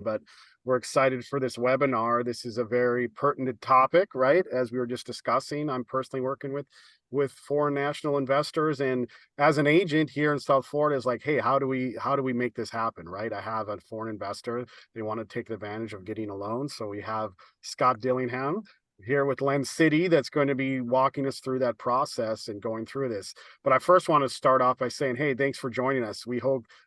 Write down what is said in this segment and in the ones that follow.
but we're excited for this webinar. This is a very pertinent topic, right? As we were just discussing, I'm personally working with foreign national investors, and as an agent here in South Florida is like, hey, how do we make this happen, right? I have a foreign investor, they want to take advantage of getting a loan, so we have Scott Dillingham here with LendCity that's going to be walking us through that process and going through this. But I first want to start off by saying, hey, thanks for joining us.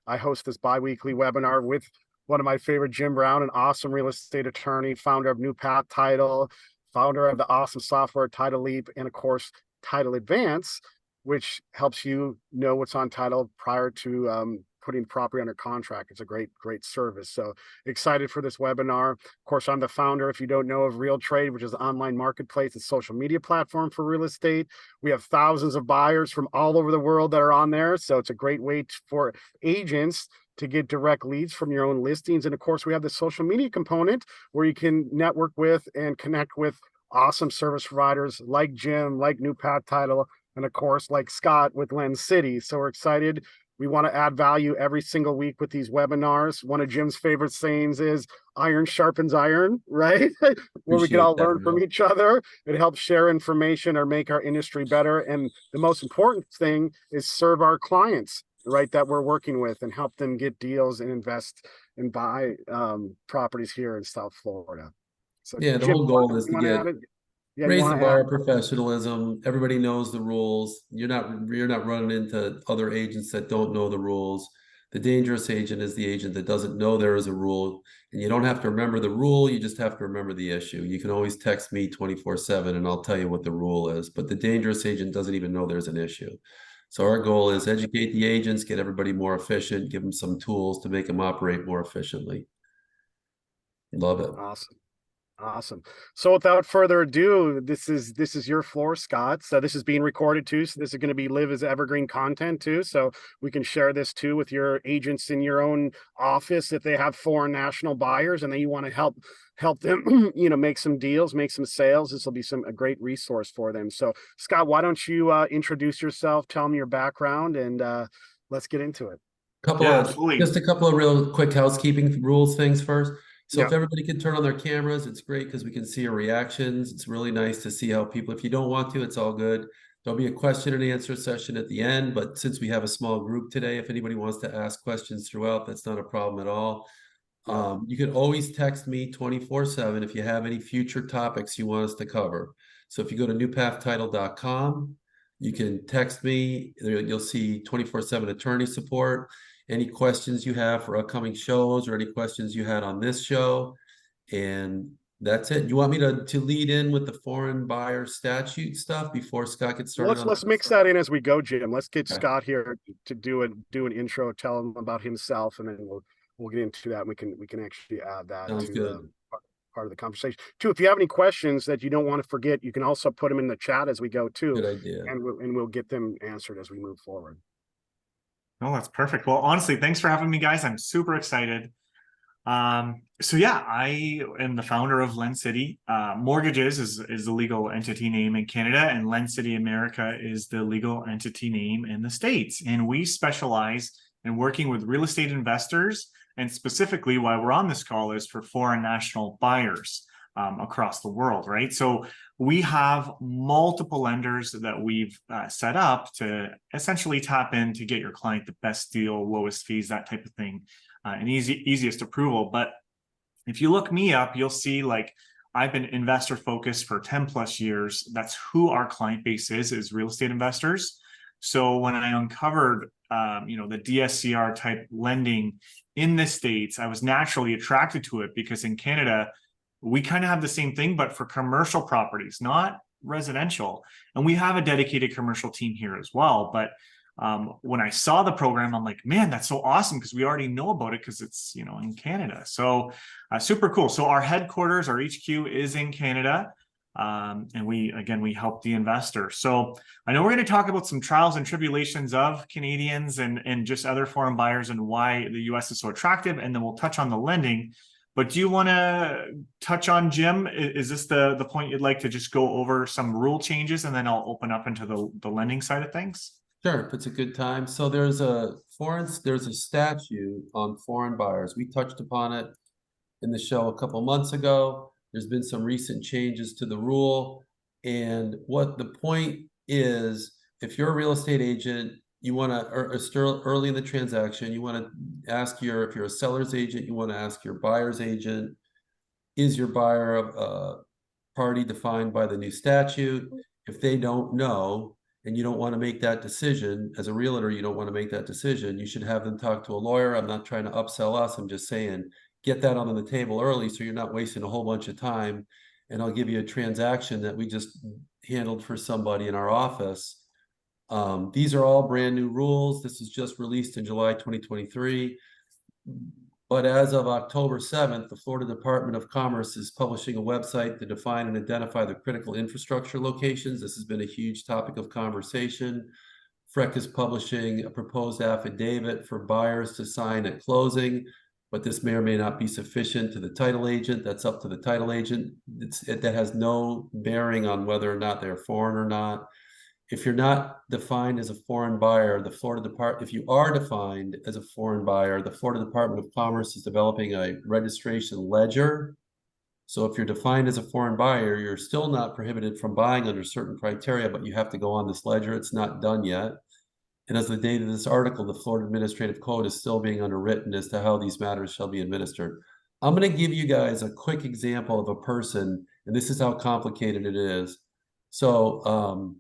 I host this bi-weekly webinar with one of my favorite, Jim Brown, an awesome real estate attorney, founder of New Path Title, founder of the awesome software Title Leap, and of course, Title Advance, which helps you know what's on title prior to putting property under contract. It's a great service. So excited for this webinar. Of course, I'm the founder, if you don't know, of Real Trade, which is an online marketplace and social media platform for real estate. We have thousands of buyers from all over the world that are on there. So it's a great way for agents to get direct leads from your own listings. And of course, we have the social media component where you can network with and connect with awesome service providers like Jim, like New Path Title, and of course, like Scott with LendCity. So we're excited. We want to add value every single week with these webinars. One of Jim's favorite sayings is iron sharpens iron, right? Where we can Appreciate all that, learn from Will. each other. It helps share information or make our industry better. And the most important thing is serve our clients, right, that we're working with, and help them get deals and invest and buy properties here in South Florida. So Yeah, the Jim, whole goal is you to want to get add it? Yeah, you raise the want to bar add? of professionalism. Everybody knows the rules. You're not running into other agents that don't know the rules. The dangerous agent is the agent that doesn't know there is a rule, and you don't have to remember the rule. You just have to remember the issue. You can always text me 24/7 and I'll tell you what the rule is. But the dangerous agent doesn't even know there's an issue. So our goal is educate the agents, get everybody more efficient, give them some tools to make them operate more efficiently. Love it. Awesome. Awesome. So without further ado, this is your floor, Scott. So this is being recorded too. So this is going to be live as evergreen content too. So we can share this too with your agents in your own office if they have foreign national buyers and then you want to help them, make some deals, make some sales. This will be a great resource for them. So Scott, why don't you introduce yourself, tell them your background, and let's get into it. Yeah, absolutely. Just a couple of real quick housekeeping rules things first. So Yeah. if everybody can turn on their cameras, it's great because we can see your reactions. It's really nice to see how people, if you don't want to, it's all good. There'll be a question and answer session at the end, but since we have a small group today, if anybody wants to ask questions throughout, that's not a problem at all. You can always text me 24/7 if you have any future topics you want us to cover. So if you go to newpathtitle.com, you can text me. You'll see 24/7 attorney support. Any questions you have for upcoming shows or any questions you had on this show. And that's it. You want me to lead in with the foreign buyer statute stuff before Scott gets started on Let's that? mix that in as we go, Jim. Let's get Okay. Scott here to do an intro, tell him about himself, and then we'll get into that. And we can actually add that Sounds to good. part of the conversation too. If you have any questions that you don't want to forget, you can also put them in the chat as we go too, Good idea. and we'll get them answered as we move forward. Oh, that's perfect. Well, honestly, thanks for having me, guys. I'm super excited. So yeah, I am the founder of LendCity. Mortgages is the legal entity name in Canada, and LendCity America is the legal entity name in the States. And we specialize in working with real estate investors, and specifically why we're on this call is for foreign national buyers across the world, right? So we have multiple lenders that we've set up to essentially tap in to get your client the best deal, lowest fees, that type of thing. And easiest approval. But if you look me up, you'll see like I've been investor focused for 10 plus years. That's who our client base is real estate investors. So when I uncovered, the DSCR type lending in the States, I was naturally attracted to it because in Canada, we kind of have the same thing, but for commercial properties, not residential. And we have a dedicated commercial team here as well. But when I saw the program, I'm like, man, that's so awesome because we already know about it because it's, in Canada. So super cool. So our headquarters, our HQ is in Canada. And we help the investor. So I know we're going to talk about some trials and tribulations of Canadians and just other foreign buyers and why the US is so attractive. And then we'll touch on the lending. But do you want to touch on, Jim? Is this the point you'd like to just go over some rule changes and then I'll open up into the lending side of things? Sure, if it's a good time. So there's a statute on foreign buyers. We touched upon it in the show a couple months ago. There's been some recent changes to the rule. And what the point is, if you're a real estate agent, you want to, or still early in the transaction, you want to ask if you're a seller's agent, you want to ask your buyer's agent, is your buyer a party defined by the new statute? If they don't know, and you don't want to make that decision, as a realtor, you don't want to make that decision, you should have them talk to a lawyer. I'm not trying to upsell us. I'm just saying, get that on the table early so you're not wasting a whole bunch of time. And I'll give you a transaction that we just handled for somebody in our office. These are all brand new rules. This is just released in July 2023. But as of October 7th, the Florida Department of Commerce is publishing a website to define and identify the critical infrastructure locations. This has been a huge topic of conversation. FREC is publishing a proposed affidavit for buyers to sign at closing, but this may or may not be sufficient to the title agent. That's up to the title agent. That has no bearing on whether or not they're foreign or not. If you're not defined as a foreign buyer, if you are defined as a foreign buyer, the Florida Department of Commerce is developing a registration ledger. So if you're defined as a foreign buyer, you're still not prohibited from buying under certain criteria, but you have to go on this ledger. It's not done yet. And as the date of this article, the Florida Administrative Code is still being underwritten as to how these matters shall be administered. I'm going to give you guys a quick example of a person, and this is how complicated it is. So,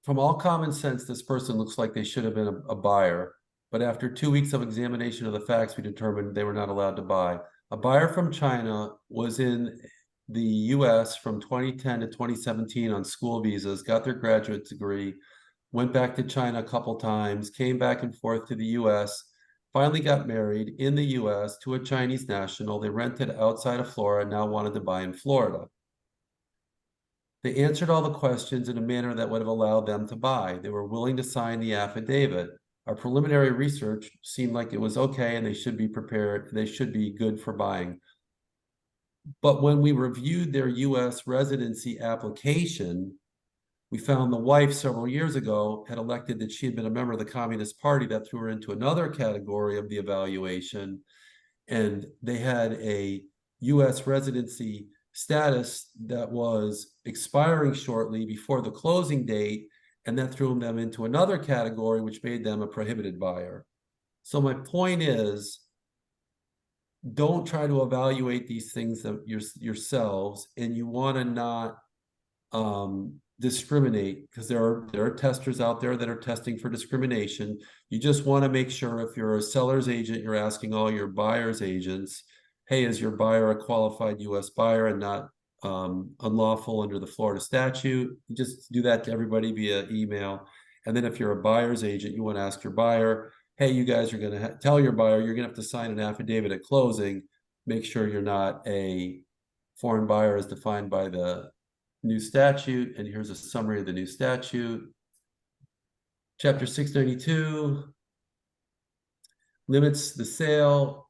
from all common sense, this person looks like they should have been a buyer, but after 2 weeks of examination of the facts, we determined they were not allowed to buy. A buyer from China was in the US from 2010 to 2017 on school visas, got their graduate degree, went back to China a couple times, came back and forth to the US, finally got married in the US to a Chinese national. They rented outside of Florida, now wanted to buy in Florida. They answered all the questions in a manner that would have allowed them to buy. They were willing to sign the affidavit. Our preliminary research seemed like it was okay and they should be prepared. They should be good for buying. But when we reviewed their US residency application, we found the wife several years ago had elected that she had been a member of the Communist Party. That threw her into another category of the evaluation. And they had a US residency status that was expiring shortly before the closing date, and that threw them into another category, which made them a prohibited buyer. So my point is, don't try to evaluate these things yourselves, and you want to not discriminate, because there are testers out there that are testing for discrimination. You just want to make sure if you're a seller's agent, you're asking all your buyer's agents, hey, is your buyer a qualified US buyer and not unlawful under the Florida statute? You just do that to everybody via email. And then if you're a buyer's agent, you want to ask your buyer, hey, you guys are going to tell your buyer you're going to have to sign an affidavit at closing. Make sure you're not a foreign buyer as defined by the new statute. And here's a summary of the new statute. Chapter 692 limits the sale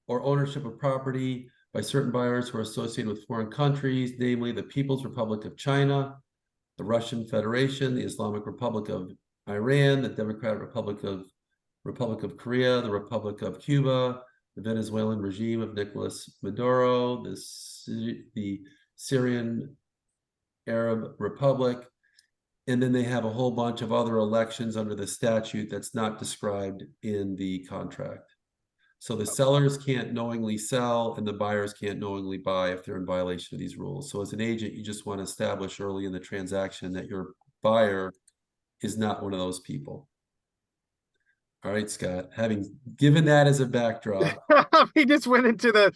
or ownership of property by certain buyers who are associated with foreign countries, namely the People's Republic of China, the Russian Federation, the Islamic Republic of Iran, the Democratic Republic of Korea, the Republic of Cuba, the Venezuelan regime of Nicolas Maduro, the Syrian Arab Republic, and then they have a whole bunch of other elections under the statute that's not described in the contract. So the sellers can't knowingly sell and the buyers can't knowingly buy if they're in violation of these rules. So as an agent, you just want to establish early in the transaction that your buyer is not one of those people. All right, Scott, having given that as a backdrop. He just went into the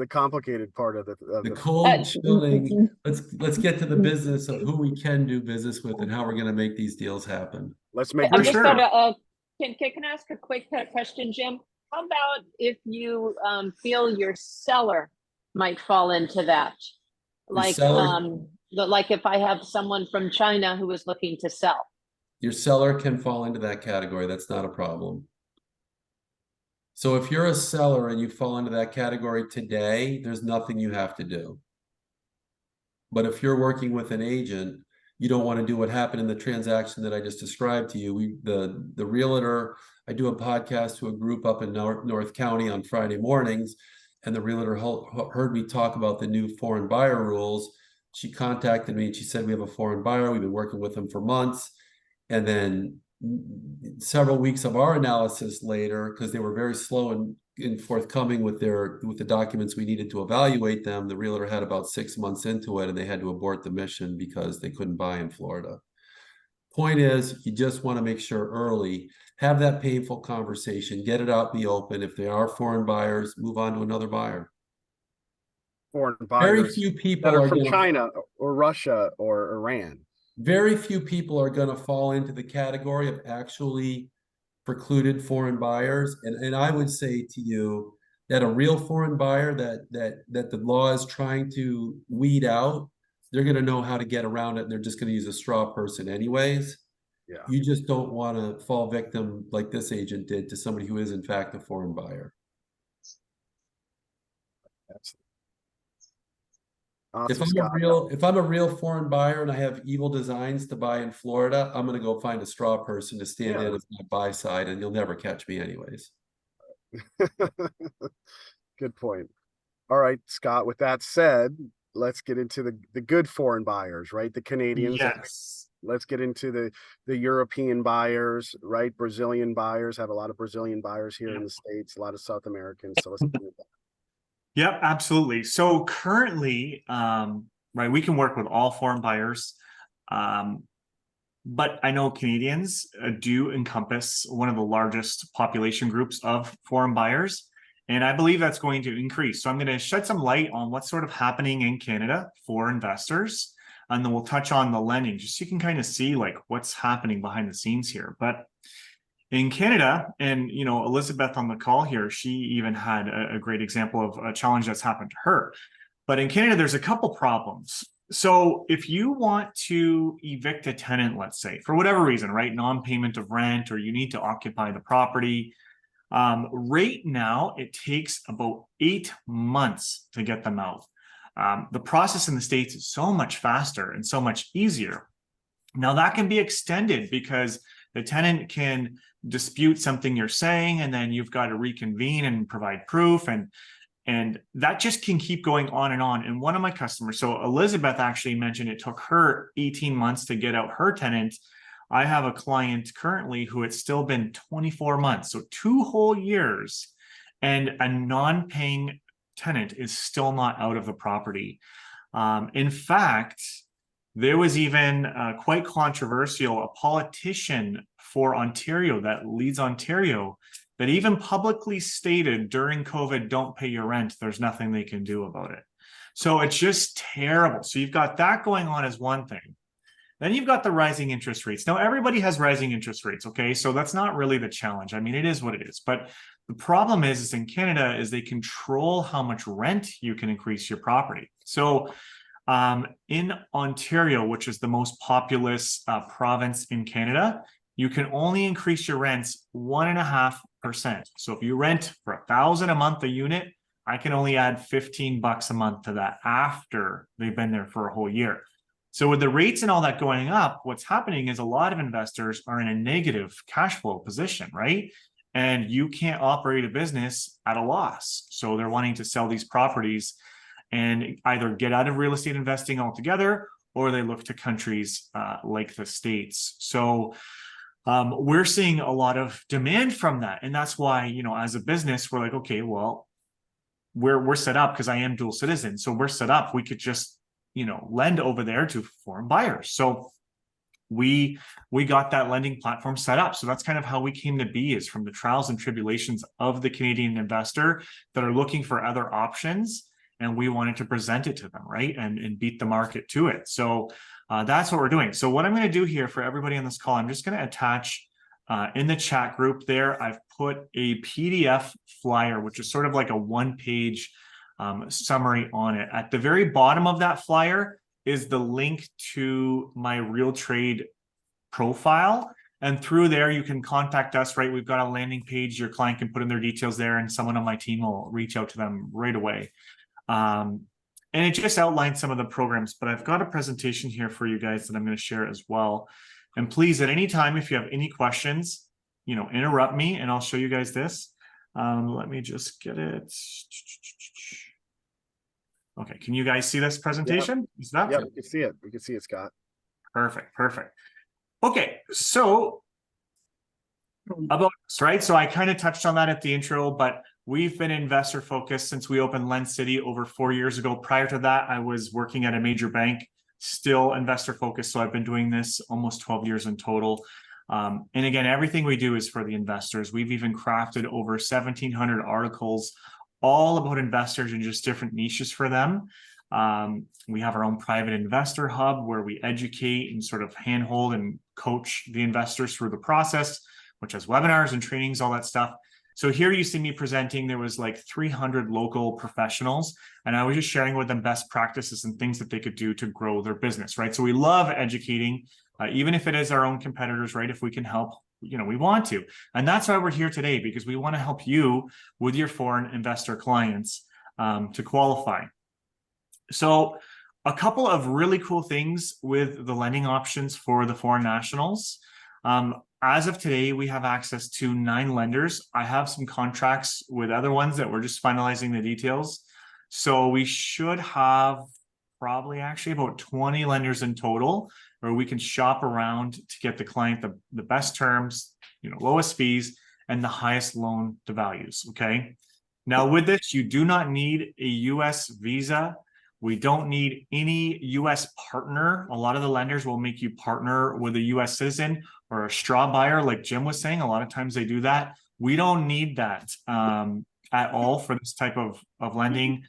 complicated part of the cold chilling. Let's get to the business of who we can do business with and how we're going to make these deals happen. Let's make For I'm just sure. gonna, can I ask a quick question, Jim? How about if you feel your seller might fall into that? Like, like if I have someone from China who is looking to sell. Your seller can fall into that category. That's not a problem. So if you're a seller and you fall into that category today, there's nothing you have to do. But if you're working with an agent, you don't want to do what happened in the transaction that I just described to you. The realtor I do a podcast to a group up in North County on Friday mornings, and the realtor heard me talk about the new foreign buyer rules. She contacted me and she said, we have a foreign buyer. We've been working with them for months. And then several weeks of our analysis later, because they were very slow in forthcoming with the documents we needed to evaluate them, the realtor had about 6 months into it and they had to abort the mission because they couldn't buy in Florida. Point is, you just want to make sure early, have that painful conversation, get it out in the open. If they are foreign buyers, move on to another buyer. Foreign Very buyers few that people are are from going to China or Russia or Iran. very few people are going to fall into the category of actually precluded foreign buyers. And I would say to you that a real foreign buyer that the law is trying to weed out, they're going to know how to get around it. And they're just going to use a straw person anyways. Yeah. You just don't want to fall victim like this agent did to somebody who is in fact a foreign buyer. Absolutely. If Awesome, Scott. if I'm a real foreign buyer and I have evil designs to buy in Florida, I'm going to go find a straw person to stand in as my buy side, and you'll never catch me anyways. Good point. All right, Scott, with that said, let's get into the good foreign buyers, right? The Canadians. Yes. Let's get into the European buyers, right? Brazilian buyers, have a lot of Brazilian buyers here in the States, a lot of South Americans. So let's get into that. Yep, absolutely. So currently, right, we can work with all foreign buyers. But I know Canadians do encompass one of the largest population groups of foreign buyers. And I believe that's going to increase. So I'm going to shed some light on what's sort of happening in Canada for investors. And then we'll touch on the lending, just so you can kind of see like what's happening behind the scenes here. But in Canada, and you know, Elizabeth on the call here, she even had a great example of a challenge that's happened to her. But in Canada, there's a couple problems. So if you want to evict a tenant, let's say, for whatever reason, right, non-payment of rent, or you need to occupy the property, right now it takes about 8 months to get them out. The process in the States is so much faster and so much easier. Now that can be extended because the tenant can dispute something you're saying, and then you've got to reconvene and provide proof, and that just can keep going on and on. And one of my customers, so Elizabeth actually mentioned it took her 18 months to get out her tenant. I have a client currently who it's still been 24 months, so 2 whole years, and a non-paying tenant is still not out of the property. In fact, there was even quite controversial, a politician for Ontario that leads Ontario that even publicly stated during COVID, don't pay your rent. There's nothing they can do about it. So it's just terrible. So you've got that going on as one thing. Then you've got the rising interest rates. Now, everybody has rising interest rates, okay? So that's not really the challenge. I mean, it is what it is. But the problem is in Canada is they control how much rent you can increase your property. So in Ontario, which is the most populous province in Canada, you can only increase your rents 1.5%. So if you rent for $1,000 a month a unit, I can only add $15 a month to that after they've been there for a whole year. So with the rates and all that going up, what's happening is a lot of investors are in a negative cash flow position, right? And you can't operate a business at a loss. So they're wanting to sell these properties and either get out of real estate investing altogether, or they look to countries like the States. So we're seeing a lot of demand from that. And that's why, you know, as a business, we're like, okay, well, we're set up because I am dual citizen. So we're set up. We could just, you know, lend over there to foreign buyers. So we got that lending platform set up. So that's kind of how we came to be, is from the trials and tribulations of the Canadian investor that are looking for other options. And we wanted to present it to them, right? And beat the market to it. So that's what we're doing. So what I'm going to do here for everybody on this call, I'm just going to attach in the chat group there, I've put a PDF flyer, which is sort of like a 1-page summary on it. At the very bottom of that flyer is the link to my Real Trade profile. And through there, you can contact us, right? We've got a landing page. Your client can put in their details there, and someone on my team will reach out to them right away. And it just outlines some of the programs, but I've got a presentation here for you guys that I'm going to share as well. And please, at any time, if you have any questions, interrupt me and I'll show you guys this. Let me just get it. Okay, can you guys see this presentation? Is that Yep, we can see it. We can see it, Scott. perfect? Perfect. Okay, so about this, right? So I kind of touched on that at the intro, but we've been investor focused since we opened LendCity over 4 years ago. Prior to that, I was working at a major bank, still investor focused. So I've been doing this almost 12 years in total. And again, everything we do is for the investors. We've even crafted over 1,700 articles all about investors and just different niches for them. We have our own private investor hub where we educate and sort of handhold and coach the investors through the process, which has webinars and trainings, all that stuff. So here you see me presenting, there was like 300 local professionals, and I was just sharing with them best practices and things that they could do to grow their business, right? So we love educating, even if it is our own competitors, right? If we can help, we want to. And that's why we're here today, because we want to help you with your foreign investor clients to qualify. So a couple of really cool things with the lending options for the foreign nationals. As of today, we have access to 9 lenders. I have some contracts with other ones that we're just finalizing the details. So we should have probably actually about 20 lenders in total, where we can shop around to get the client the best terms, lowest fees, and the highest loan to values, okay? Now with this, you do not need a US visa. We don't need any US partner. A lot of the lenders will make you partner with a US citizen or a straw buyer, like Jim was saying. A lot of times they do that. We don't need that at all for this type of lending.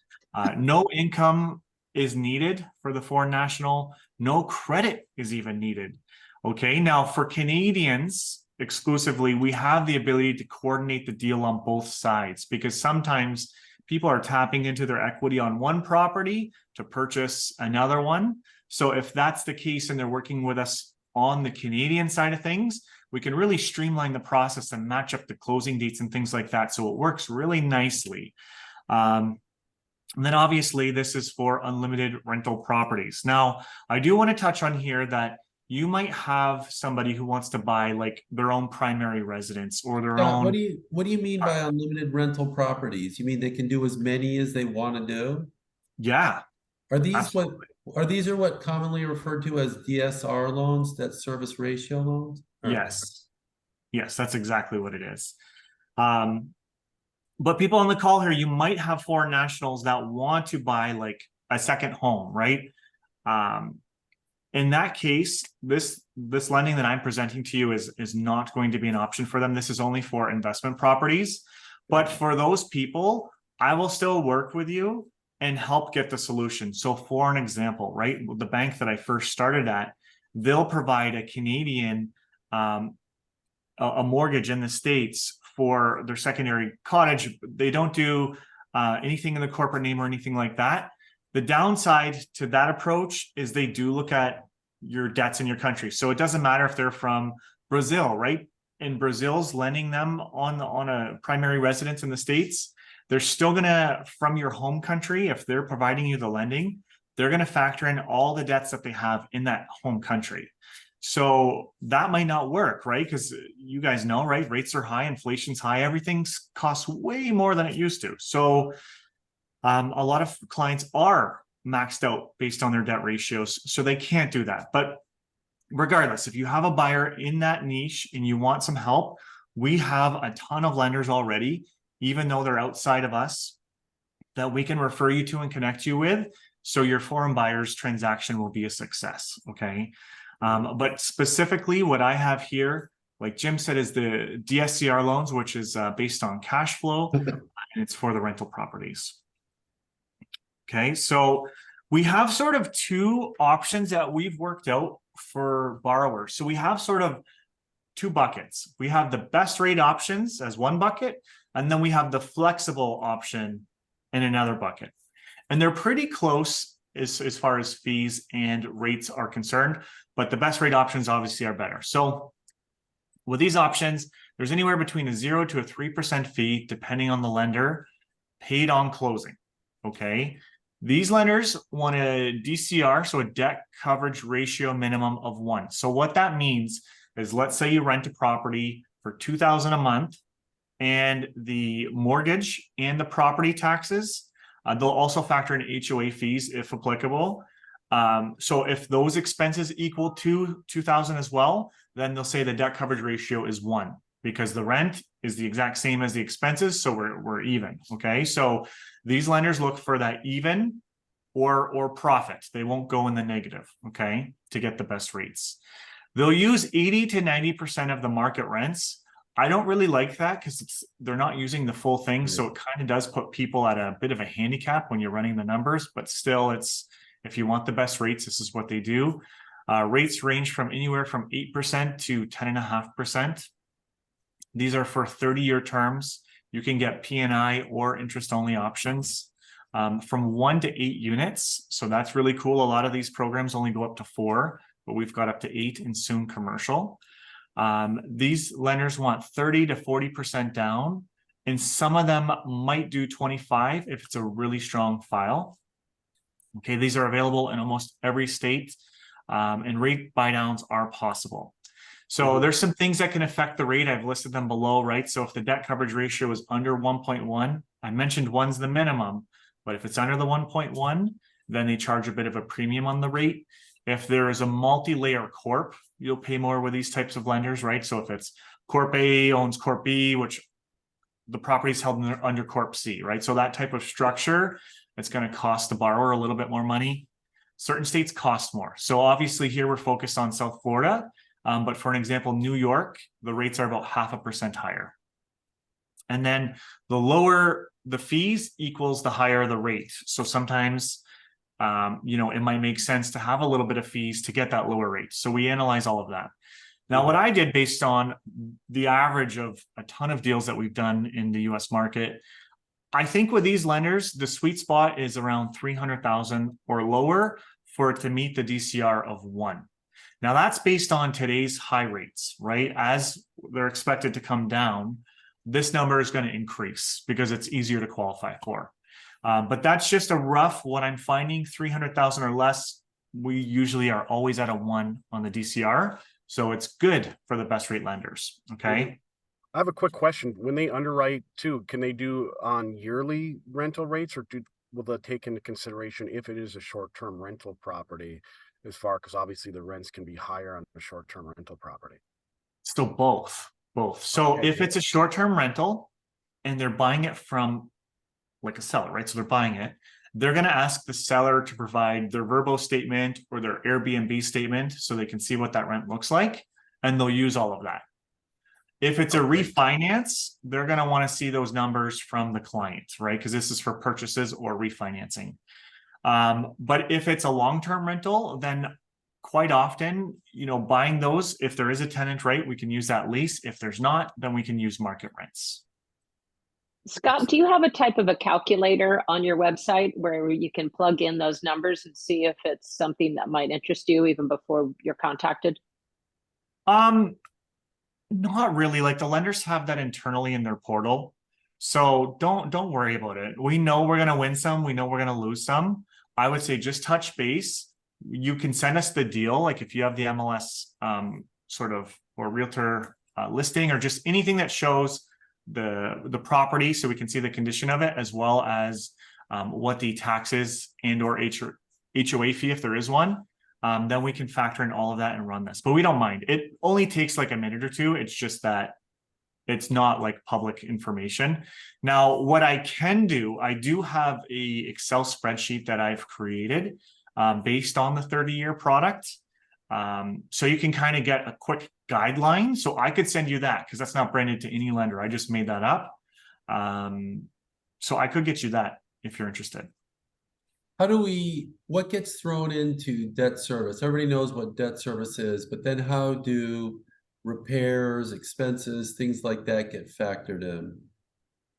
No income is needed for the foreign national. No credit is even needed. Okay, now for Canadians exclusively, we have the ability to coordinate the deal on both sides, because sometimes people are tapping into their equity on one property to purchase another one. So if that's the case and they're working with us on the Canadian side of things, we can really streamline the process and match up the closing dates and things like that. So it works really nicely. And then obviously this is for unlimited rental properties. Now, I do want to touch on here that you might have somebody who wants to buy like their own primary residence or their own. What do you mean by unlimited rental properties? You mean they can do as many as they want to do? Yeah. Are these absolutely. what commonly referred to as DSR loans, debt service ratio loans? Yes. Yes, that's exactly what it is. But people on the call here, you might have foreign nationals that want to buy like a second home, right? In that case, this lending that I'm presenting to you is not going to be an option for them. This is only for investment properties. But for those people, I will still work with you and help get the solution. So for an example, right, the bank that I first started at, they'll provide a Canadian a mortgage in the States for their secondary cottage. They don't do anything in the corporate name or anything like that. The downside to that approach is they do look at your debts in your country. So it doesn't matter if they're from Brazil, right? And Brazil's lending them on a primary residence in the States. They're still gonna, from your home country, if they're providing you the lending, they're gonna factor in all the debts that they have in that home country. So that might not work, right? Because you guys know, right? Rates are high, inflation's high, everything costs way more than it used to. So a lot of clients are maxed out based on their debt ratios, so they can't do that. But regardless, if you have a buyer in that niche and you want some help, we have a ton of lenders already, even though they're outside of us, that we can refer you to and connect you with. So your foreign buyer's transaction will be a success, okay? But specifically what I have here, like Jim said, is the DSCR loans, which is based on cash flow, and it's for the rental properties. Okay, so we have sort of 2 options that we've worked out for borrowers. So we have sort of 2 buckets. We have the best rate options as one bucket, and then we have the flexible option in another bucket. And they're pretty close as far as fees and rates are concerned, but the best rate options obviously are better. So with these options, there's anywhere between a 0 to a 3% fee, depending on the lender, paid on closing, okay? These lenders want a DCR, so a debt coverage ratio minimum of 1. So what that means is, let's say you rent a property for $2,000 a month, and the mortgage and the property taxes. They'll also factor in HOA fees if applicable. So if those expenses equal to 2,000 as well, then they'll say the debt coverage ratio is 1, because the rent is the exact same as the expenses, so we're even. Okay, so these lenders look for that even or profit. They won't go in the negative, okay, to get the best rates. They'll use 80 to 90% of the market rents. I don't really like that because they're not using the full thing. So it kind of does put people at a bit of a handicap when you're running the numbers, but still if you want the best rates, this is what they do. Rates range from anywhere from 8% to 10.5%. These are for 30-year terms. You can get P&I or interest-only options from 1 to 8 units. So that's really cool. A lot of these programs only go up to 4, but we've got up to 8 and soon commercial. These lenders want 30 to 40% down, and some of them might do 25 if it's a really strong file. Okay, these are available in almost every state, and rate buy downs are possible. So there's some things that can affect the rate. I've listed them below, right? So if the debt coverage ratio is under 1.1, I mentioned 1's the minimum, but if it's under the 1.1, then they charge a bit of a premium on the rate. If there is a multi-layer corp, you'll pay more with these types of lenders, right? So if it's Corp A owns Corp B, which the property is held under Corp C, right? So that type of structure, it's going to cost the borrower a little bit more money. Certain states cost more. So obviously here we're focused on South Florida, but for an example, New York, the rates are about 0.5% higher. And then the lower the fees equals the higher the rate. So sometimes it might make sense to have a little bit of fees to get that lower rate. So we analyze all of that. Now, what I did based on the average of a ton of deals that we've done in the US market, I think with these lenders, the sweet spot is around 300,000 or lower for it to meet the DCR of 1. Now that's based on today's high rates, right? As they're expected to come down, this number is going to increase because it's easier to qualify for. But that's just a rough, what I'm finding, 300,000 or less, we usually are always at a 1 on the DCR. So it's good for the best rate lenders, okay? I have a quick question. When they underwrite too, can they do on yearly rental rates, or will they take into consideration if it is a short-term rental property as far, because obviously the rents can be higher on a short-term rental property? Still both. So Okay. if it's a short-term rental and they're buying it from like a seller, right? So they're buying it. They're going to ask the seller to provide their Verbo statement or their Airbnb statement so they can see what that rent looks like, and they'll use all of that. If it's a refinance, they're going to want to see those numbers from the client, right? Because this is for purchases or refinancing. But if it's a long-term rental, then quite often, buying those, if there is a tenant, right, we can use that lease. If there's not, then we can use market rents. Scott, do you have a type of a calculator on your website where you can plug in those numbers and see if it's something that might interest you even before you're contacted? Not really. Like the lenders have that internally in their portal. So don't worry about it. We know we're going to win some. We know we're going to lose some. I would say just touch base. You can send us the deal. Like if you have the MLS or realtor listing, or just anything that shows the property so we can see the condition of it, as well as what the taxes and or HOA fee, if there is one, then we can factor in all of that and run this. But we don't mind. It only takes like a minute or two. It's just that it's not like public information. Now, what I can do, I do have a Excel spreadsheet that I've created based on the 30-year product. So you can kind of get a quick guideline. So I could send you that because that's not branded to any lender. I just made that up. So I could get you that if you're interested. What gets thrown into debt service? Everybody knows what debt service is, but then how do repairs, expenses, things like that get factored in?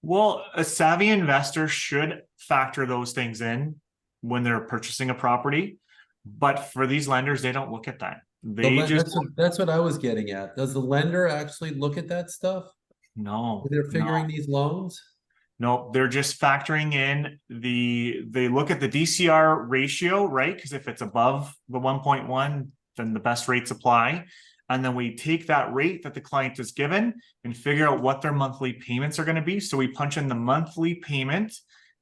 Well, a savvy investor should factor those things in when they're purchasing a property. But for these lenders, they don't look at that. That's what I was getting at. Does the lender actually look at that stuff? No. They're figuring these loans? No, they're just factoring in they look at the DCR ratio, right? Because if it's above the 1.1, then the best rates apply. and then we take that rate that the client is given and figure out what their monthly payments are going to be. So we punch in the monthly payment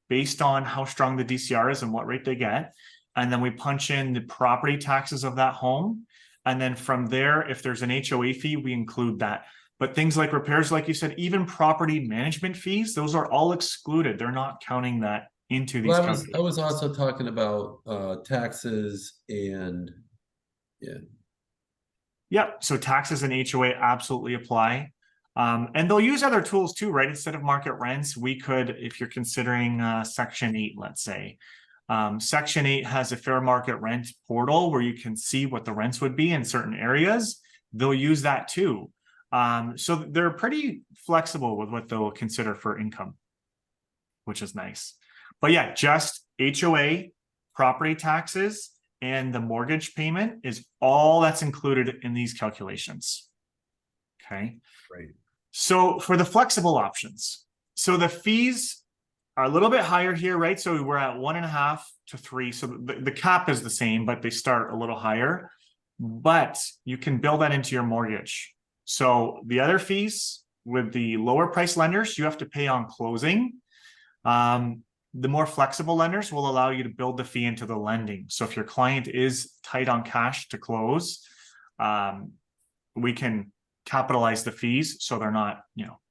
based on how strong the DCR is and what rate they get. And then we punch in the property taxes of that home. And then from there, if there's an HOA fee, we include that. But things like repairs, like you said, even property management fees, those are all excluded. They're not counting that into these. Well, I was also talking about taxes and So taxes and HOA absolutely apply. And they'll use other tools too, right? Instead of market rents, we could, if you're considering Section 8, let's say, Section 8 has a fair market rent portal where you can see what the rents would be in certain areas. They'll use that too. So they're pretty flexible with what they'll consider for income, which is nice. But yeah, just HOA, property taxes, and the mortgage payment is all that's included in these calculations. Okay. Great. So for the flexible options, so the fees are a little bit higher here, right? So we're at 1.5 to 3. So the cap is the same, but they start a little higher. But you can build that into your mortgage. So the other fees with the lower price lenders, you have to pay on closing. The more flexible lenders will allow you to build the fee into the lending. So if your client is tight on cash to close, we can capitalize the fees so they're not,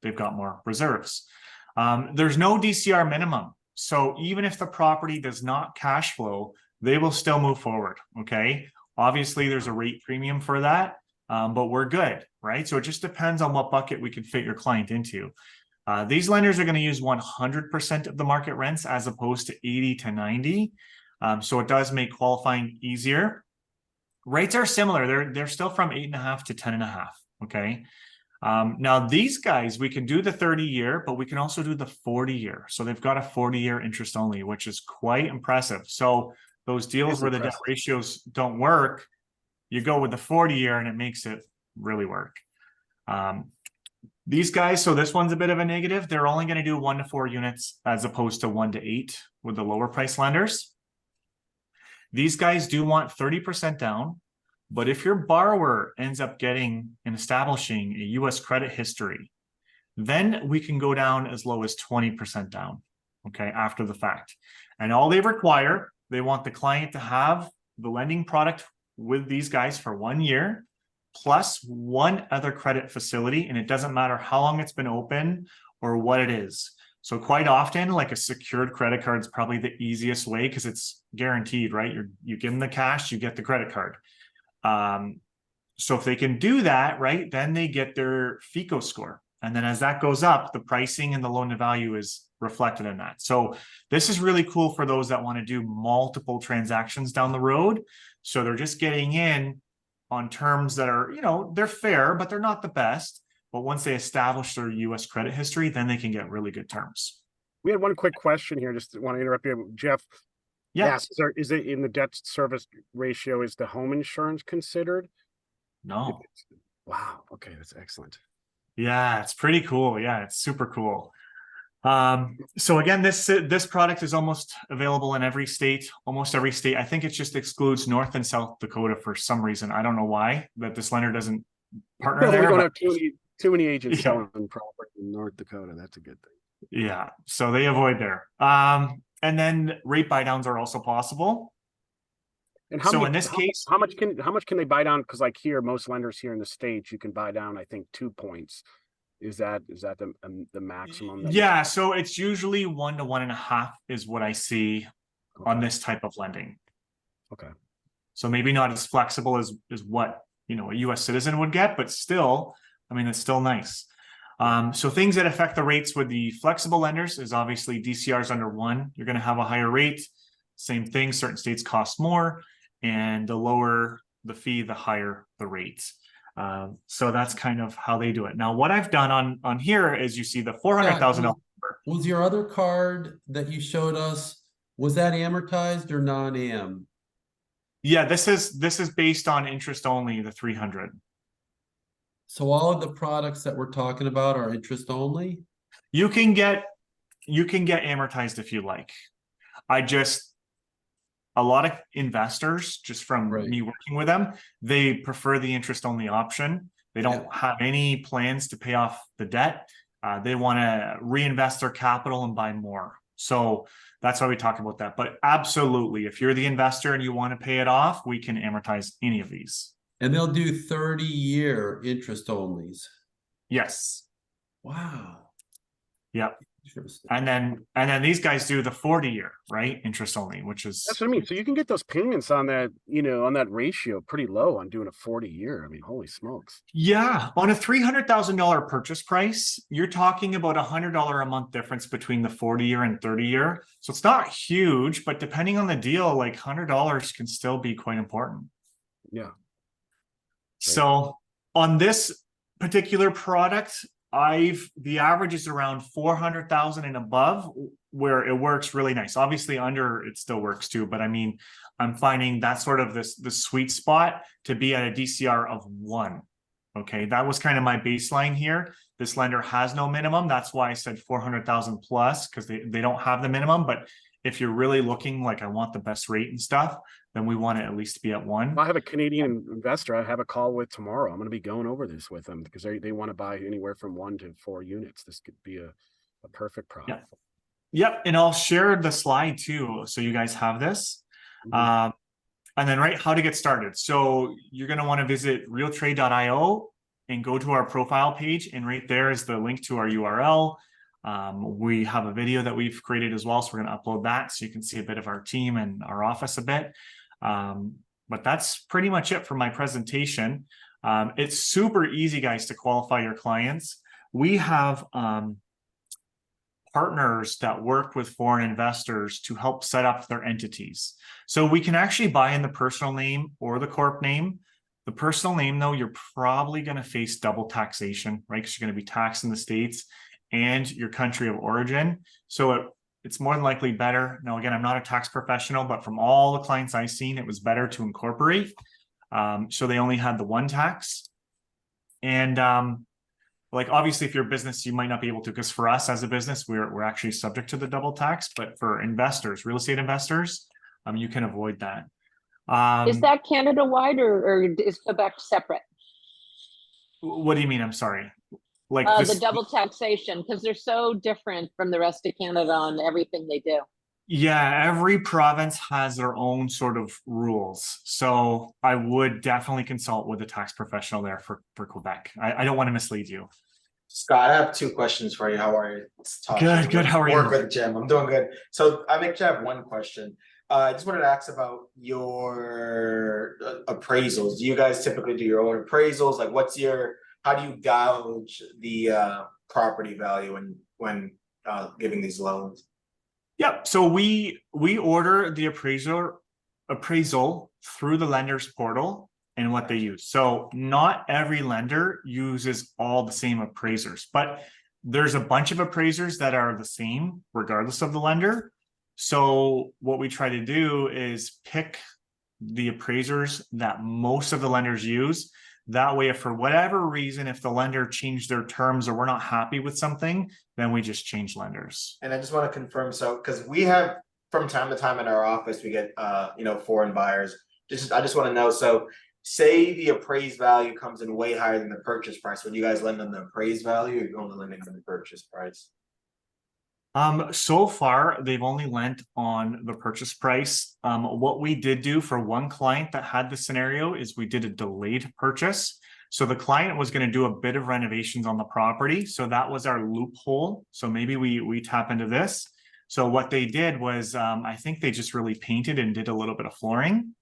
they've got more reserves. There's no DCR minimum. So even if the property does not cash flow, they will still move forward. Okay. Obviously, there's a rate premium for that, but we're good, right? So it just depends on what bucket we can fit your client into. These lenders are going to use 100% of the market rents as opposed to 80 to 90. So it does make qualifying easier. Rates are similar. They're still from 8.5 to 10.5. Okay. Now these guys, we can do the 30-year, but we can also do the 40-year. So they've got a 40-year interest only, which is quite impressive. So those deals where the debt ratios don't work, you go with the 40-year and it makes it really work. These guys, so this one's a bit of a negative. They're only going to do 1 to 4 units as opposed to 1 to 8 with the lower price lenders. These guys do want 30% down, but if your borrower ends up getting and establishing a US credit history, then we can go down as low as 20% down, okay, after the fact. And all they require, they want the client to have the lending product with these guys for 1 year, plus one other credit facility, and it doesn't matter how long it's been open or what it is. So quite often, like a secured credit card is probably the easiest way because it's guaranteed, right? You give them the cash, you get the credit card. So if they can do that, right, then they get their FICO score. And then as that goes up, the pricing and the loan to value is reflected in that. So this is really cool for those that want to do multiple transactions down the road. So they're just getting in on terms that are, they're fair, but they're not the best. But once they establish their US credit history, then they can get really good terms. We had one quick question here. Just want to interrupt you, Jeff. Yeah. Yes. Is it in the debt service ratio? Is the home insurance considered? No. Wow. Okay. That's excellent. Yeah, it's pretty cool. Yeah, it's super cool. So again, this product is almost available in every state, almost every state. I think it just excludes North and South Dakota for some reason. I don't know why, but this lender doesn't partner there. We don't have too many agents selling property in North Dakota. That's a good thing. Yeah, so they avoid there. And then rate buy downs are also possible. And in this case, how much can they buy down? Because like here, most lenders here in the States, you can buy down, I think, 2 points. Is that the maximum? Yeah, so it's usually 1 to 1.5 is what I see on this type of lending. Okay. So maybe not as flexible as what a US citizen would get, but still, I mean, it's still nice. So things that affect the rates with the flexible lenders is obviously DCRs under 1, you're going to have a higher rate. Same thing, certain states cost more, and the lower the fee, the higher the rate. So that's kind of how they do it. Now, what I've done on here is you see the $400,000. Was your other card that you showed us, was that amortized or non-am? Yeah, this is based on interest only, the 300. So all of the products that we're talking about are interest only? You can get amortized if you like. a lot of investors, just from Right. me working with them, they prefer the interest only option. They don't Yeah. have any plans to pay off the debt. They want to reinvest their capital and buy more. So that's why we talk about that. But absolutely, if you're the investor and you want to pay it off, we can amortize any of these. And they'll do 30-year interest onlys. Yes. Wow. Yep. Interesting. And then these guys do the 40-year, right? Interest only, which is That's what I mean. So you can get those payments on that, on that ratio pretty low on doing a 40-year. I mean, holy smokes. yeah, on a $300,000 purchase price, you're talking about $100 a month difference between the 40-year and 30-year. So it's not huge, but depending on the deal, like $100 can still be quite important. Yeah. So on this particular product, the average is around 400,000 and above, where it works really nice. Obviously under it still works too, but I mean, I'm finding that sort of the sweet spot to be at a DCR of 1. Okay, that was kind of my baseline here. This lender has no minimum. That's why I said 400,000 plus, because they don't have the minimum. But if you're really looking like I want the best rate and stuff, then we want to at least be at 1. I have a Canadian investor I have a call with tomorrow. I'm going to be going over this with them because they want to buy anywhere from 1 to 4 units. This could be a perfect product. Yep, and I'll share the slide too, so you guys have this. Mhm. And then how to get started. So you're going to want to visit realtrade.io and go to our profile page, and right there is the link to our URL. We have a video that we've created as well, so we're going to upload that so you can see a bit of our team and our office a bit. But that's pretty much it for my presentation. It's super easy, guys, to qualify your clients. We have partners that work with foreign investors to help set up their entities. So we can actually buy in the personal name or the corp name. The personal name, though, you're probably going to face double taxation, right? Because you're going to be taxed in the States and your country of origin. So it's more than likely better. Now, again, I'm not a tax professional, but from all the clients I've seen, it was better to incorporate. So they only had the 1 tax. And like, obviously, if you're a business, you might not be able to, because for us as a business, we're actually subject to the double tax. But for investors, real estate investors, you can avoid that. Is that Canada-wide or is Quebec separate? What do you mean? I'm sorry. Like the double taxation, because they're so different from the rest of Canada on everything they do. Yeah, every province has their own sort of rules. So I would definitely consult with a tax professional there for Quebec. I don't want to mislead you. Scott, I have 2 questions for you. How are you? It's Todd. Good. How are you? Work with Jim. I'm doing good. So I actually have 1 question. I just wanted to ask about your appraisals. Do you guys typically do your own appraisals? Like, how do you gauge the property value when giving these loans? Yep. So we order the appraisal through the lender's portal and what they use. So not every lender uses all the same appraisers, but there's a bunch of appraisers that are the same regardless of the lender. So what we try to do is pick the appraisers that most of the lenders use. That way, if for whatever reason, if the lender changed their terms or we're not happy with something, then we just change lenders. And I just want to confirm, so because we have from time to time in our office, we get foreign buyers. I just want to know, so say the appraised value comes in way higher than the purchase price. Would you guys lend on the appraised value, or you're only lending on the purchase price? So far, they've only lent on the purchase price. What we did do for 1 client that had the scenario is we did a delayed purchase. So the client was going to do a bit of renovations on the property. So that was our loophole. So maybe we tap into this. So what they did was, I think they just really painted and did a little bit of flooring.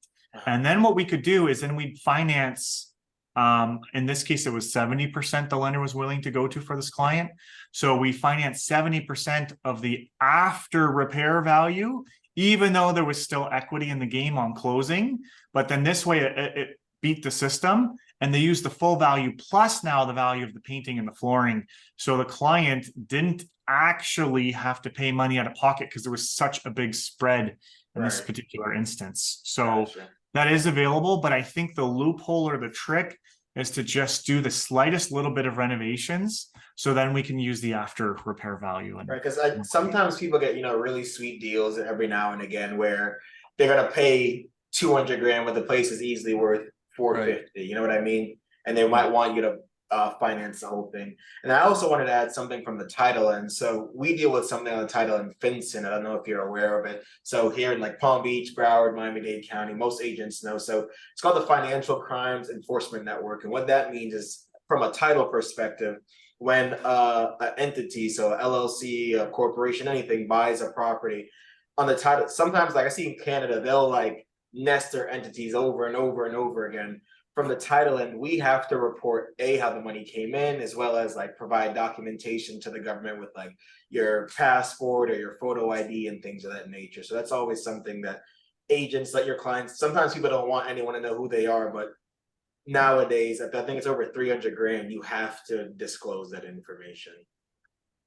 And then what we could do is then we'd finance. In this case, it was 70% the lender was willing to go to for this client. So we financed 70% of the after repair value, even though there was still equity in the game on closing. But then this way it beat the system, and they used the full value plus now the value of the painting and the flooring. So the client didn't actually have to pay money out of pocket because there was such a big spread in this particular instance. So that is available, but I think the loophole or the trick is to just do the slightest little bit of renovations, so then we can use the after repair value. Right, because sometimes people get really sweet deals every now and again where they're gonna pay 200 grand when the place is easily worth 450. You know what I mean? And they might want you to finance the whole thing. And I also wanted to add something from the title end. So we deal with something on the title in FinCEN. I don't know if you're aware of it. So here in like Palm Beach, Broward, Miami-Dade County, most agents know. So it's called the Financial Crimes Enforcement Network. And what that means is, from a title perspective, when an entity, so LLC, a corporation, anything, buys a property on the title, sometimes like I see in Canada, they'll like nest their entities over and over and over again. From the title end, we have to report how the money came in, as well as like provide documentation to the government with like your passport or your photo ID and things of that nature. So that's always something that agents, let your clients, sometimes people don't want anyone to know who they are, but nowadays, I think it's over 300 grand, you have to disclose that information.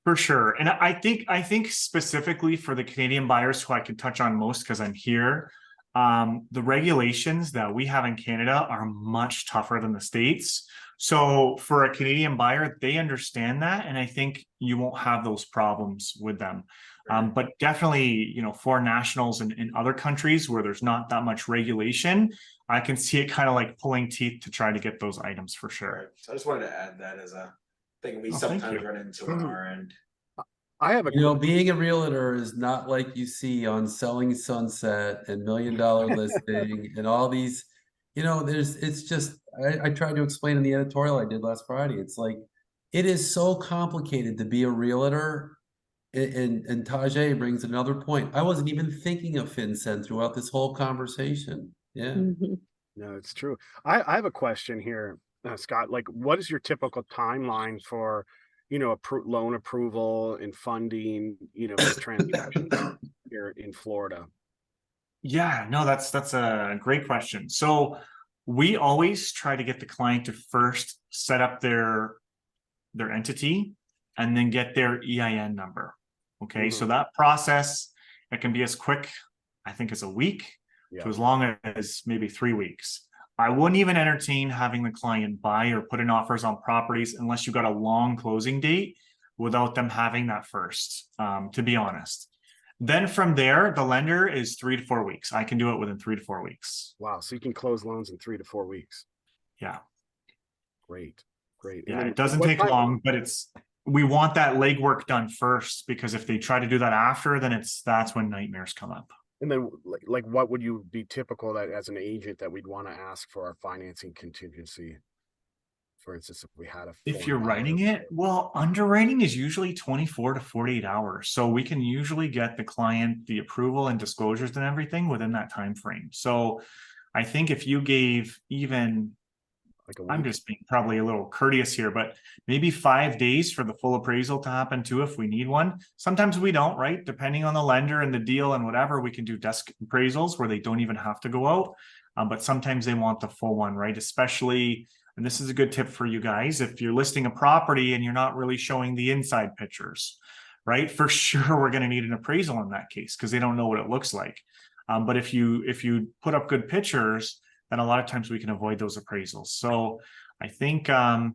For sure. And I think specifically for the Canadian buyers, who I could touch on most because I'm here, the regulations that we have in Canada are much tougher than the States. So for a Canadian buyer, they understand that. And I think you won't have those problems with them. But definitely, you know, foreign nationals in other countries where there's not that much regulation, I can see it kind of like pulling teeth to try to get those items for sure. Right. So I just wanted to add that as a thing we sometimes run into on our end. I have a being a realtor is not like you see on Selling Sunset and $1 Million Listing and all these, it's just, I tried to explain in the editorial I did last Friday. It's like, it is so complicated to be a realtor. And Tajay brings another point. I wasn't even thinking of FinCEN throughout this whole conversation. Yeah. No, it's true. I have a question here, Scott. Like, what is your typical timeline for, loan approval and funding, for transactions here in Florida? Yeah, no, that's a great question. So we always try to get the client to first set up their entity and then get their EIN number. Okay, so that process, it can be as quick, I think, as a week to as long as maybe 3 weeks. I wouldn't even entertain having the client buy or put in offers on properties unless you got a long closing date without them having that first, to be honest. Then from there, the lender is 3 to 4 weeks. I can do it within 3 to 4 weeks. Wow. So you can close loans in 3 to 4 weeks. Yeah. Great. Yeah, it doesn't take long, but we want that legwork done first, because if they try to do that after, then that's when nightmares come up. And then like what would you be typical that as an agent that we'd want to ask for our financing contingency? For instance, if we had if you're writing it, well, underwriting is usually 24 to 48 hours. So we can usually get the client the approval and disclosures and everything within that time frame. So I think if you gave even, I'm just being probably a little courteous here, but maybe 5 days for the full appraisal to happen too, if we need one. Sometimes we don't, right? Depending on the lender and the deal and whatever, we can do desk appraisals where they don't even have to go out. But sometimes they want the full one, right? Especially, and this is a good tip for you guys, if you're listing a property and you're not really showing the inside pictures, right? For sure, we're going to need an appraisal in that case because they don't know what it looks like. But if you put up good pictures, then a lot of times we can avoid those appraisals. So I think 3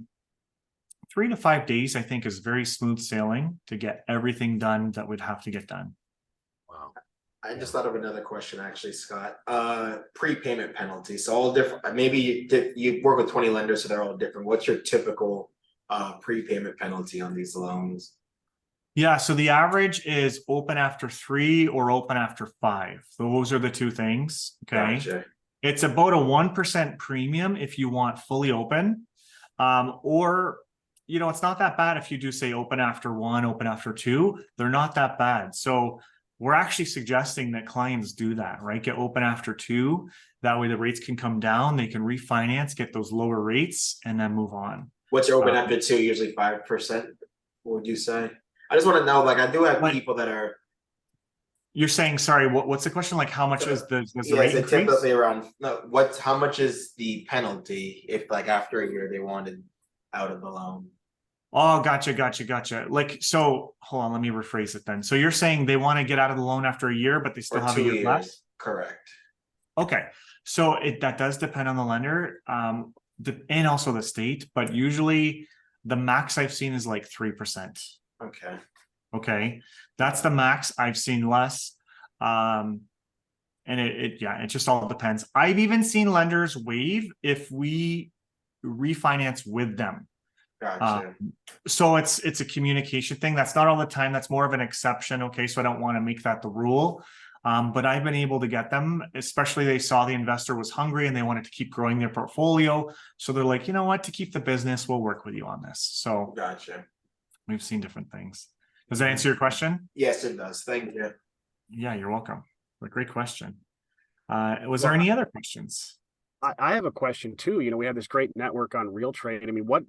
to 5 days, I think, is very smooth sailing to get everything done that would have to get done. Wow. I just thought of another question, actually, Scott. Prepayment penalties. So all different. Maybe you work with 20 lenders, so they're all different. What's your typical prepayment penalty on these loans? Yeah, so the average is open after 3 or open after 5. Those are the two things. Okay. Gotcha. It's about a 1% premium if you want fully open, or, it's not that bad if you do say open after 1, open after 2, they're not that bad. So we're actually suggesting that clients do that, right? Get open after 2. That way the rates can come down, they can refinance, get those lower rates, and then move on. What's your open after 2? Usually 5%, what would you say? I just want to know, like, I do have people that are. You're saying, sorry, what's the question? Like, how much is the rate increase? Typically around, no, how much is the penalty if, like, after a year they wanted out of the loan? Oh, gotcha. Like, so hold on, let me rephrase it then. So you're saying they want to get out of the loan after a year, but they still have 2 years left? Correct. Okay. So that does depend on the lender, and also the state, but usually the max I've seen is like 3%. Okay. That's the max. I've seen less. And and it just all depends. I've even seen lenders waive if we refinance with them. Gotcha. So it's a communication thing. That's not all the time. That's more of an exception. Okay, so I don't want to make that the rule. But I've been able to get them, especially they saw the investor was hungry and they wanted to keep growing their portfolio. So they're like, you know what, to keep the business, we'll work with you on this. So Gotcha. we've seen different things. Does that answer your question? Yes, it does. Thank you. Yeah, you're welcome. A great question. Was there any other questions? I have a question too. You know, we have this great network on Real Trade. I mean, what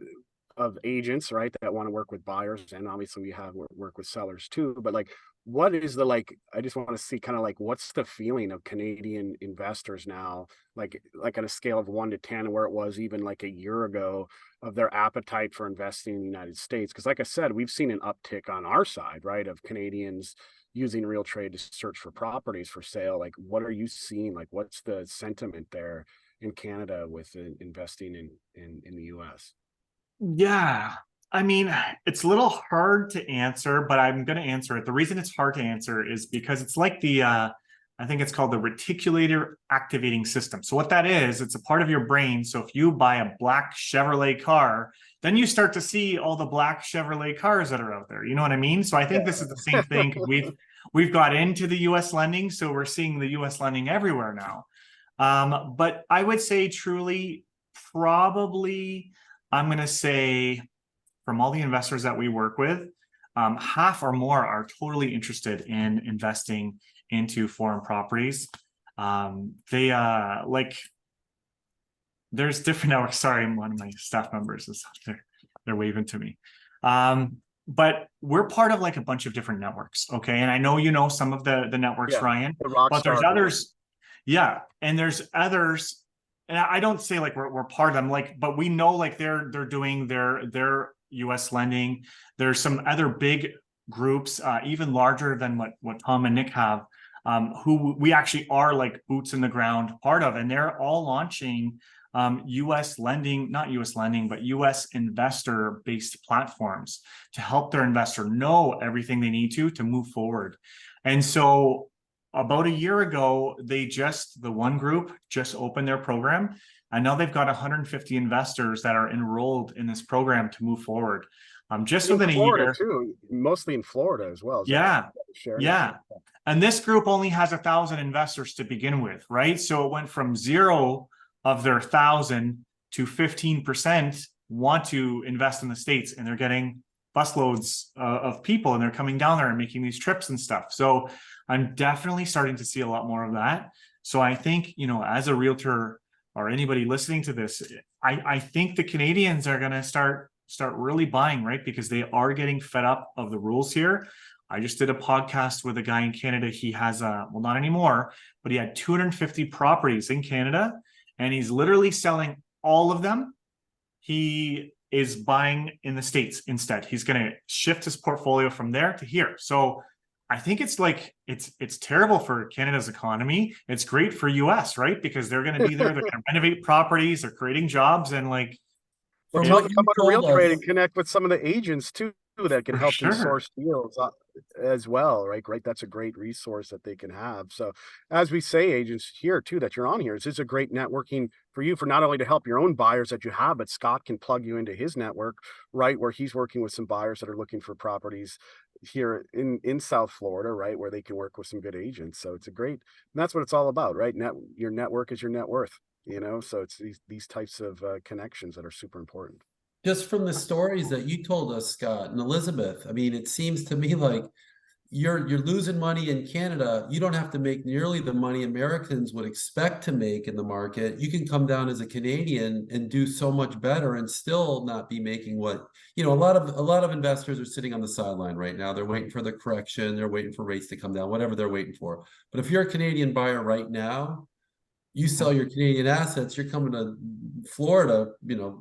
of agents, right, that want to work with buyers, and obviously we have work with sellers too. But like, what is the like? I just want to see kind of like what's the feeling of Canadian investors now, like on a scale of 1 to 10, where it was even like a year ago, of their appetite for investing in the United States. Because like I said, we've seen an uptick on our side, right, of Canadians using Real Trade to search for properties for sale. Like, what are you seeing? Like, what's the sentiment there in Canada with investing in the US? Yeah, I mean, it's a little hard to answer, but I'm going to answer it. The reason it's hard to answer is because it's like I think it's called the reticulator activating system. So what that is, it's a part of your brain. So if you buy a black Chevrolet car, then you start to see all the black Chevrolet cars that are out there. You know what I mean? So I think this is the same thing. We've got into the US lending, so we're seeing the US lending everywhere now. But I would say truly, probably, I'm going to say from all the investors that we work with, half or more are totally interested in investing into foreign properties. They like, there's different networks. Sorry, one of my staff members is they're waving to me. But we're part of like a bunch of different networks. Okay. And I know, you know, some of the networks, Yeah, Ryan, the rock but there's star others. Yeah. And there's others. And I don't say like we're part of them, like, but we know like they're doing their US lending. There's some other big groups, even larger than what Tom and Nick have, who we actually are like boots in the ground part of, and they're all launching US lending, not US lending, but US investor based platforms to help their investor know everything they need to move forward. And so about a year ago, the one group just opened their program, and now they've got 150 investors that are enrolled in this program to move forward. Just in within a Florida year. too, mostly in Florida as well. Yeah. Yeah. And this group only has 1,000 investors to begin with, right? So it went from 0 of their 1,000 to 15% want to invest in the States, and they're getting busloads of people, and they're coming down there and making these trips and stuff. So I'm definitely starting to see a lot more of that. So I think, you know, as a realtor or anybody listening to this, I think the Canadians are going to start really buying, right? Because they are getting fed up of the rules here. I just did a podcast with a guy in Canada. He has well, not anymore, but he had 250 properties in Canada, and he's literally selling all of them. He is buying in the States instead. He's going to shift his portfolio from there to here. So I think it's like, it's terrible for Canada's economy. It's great for US, right? Because they're going to be there, they're going to renovate properties, they're creating jobs, and like, Well, tell them to come on Real Trade and connect with some of the agents too that can help them source deals as well, right? Great, that's a great resource that they can have. So, as we say, agents here too that you're on here, this is a great networking for you, for not only to help your own buyers that you have, but Scott can plug you into his network, right, where he's working with some buyers that are looking for properties here in South Florida, right, where they can work with some good agents. So it's a great, and that's what it's all about, right? Your network is your net worth. You know, so it's these types of connections that are super important. Just from the stories that you told us, Scott and Elizabeth, I mean, it seems to me like you're losing money in Canada. You don't have to make nearly the money Americans would expect to make in the market. You can come down as a Canadian and do so much better and still not be making what, you know, a lot of investors are sitting on the sideline right now. They're waiting for the correction, they're waiting for rates to come down, whatever they're waiting for. But if you're a Canadian buyer right now, you sell your Canadian assets, you're coming to Florida, you know,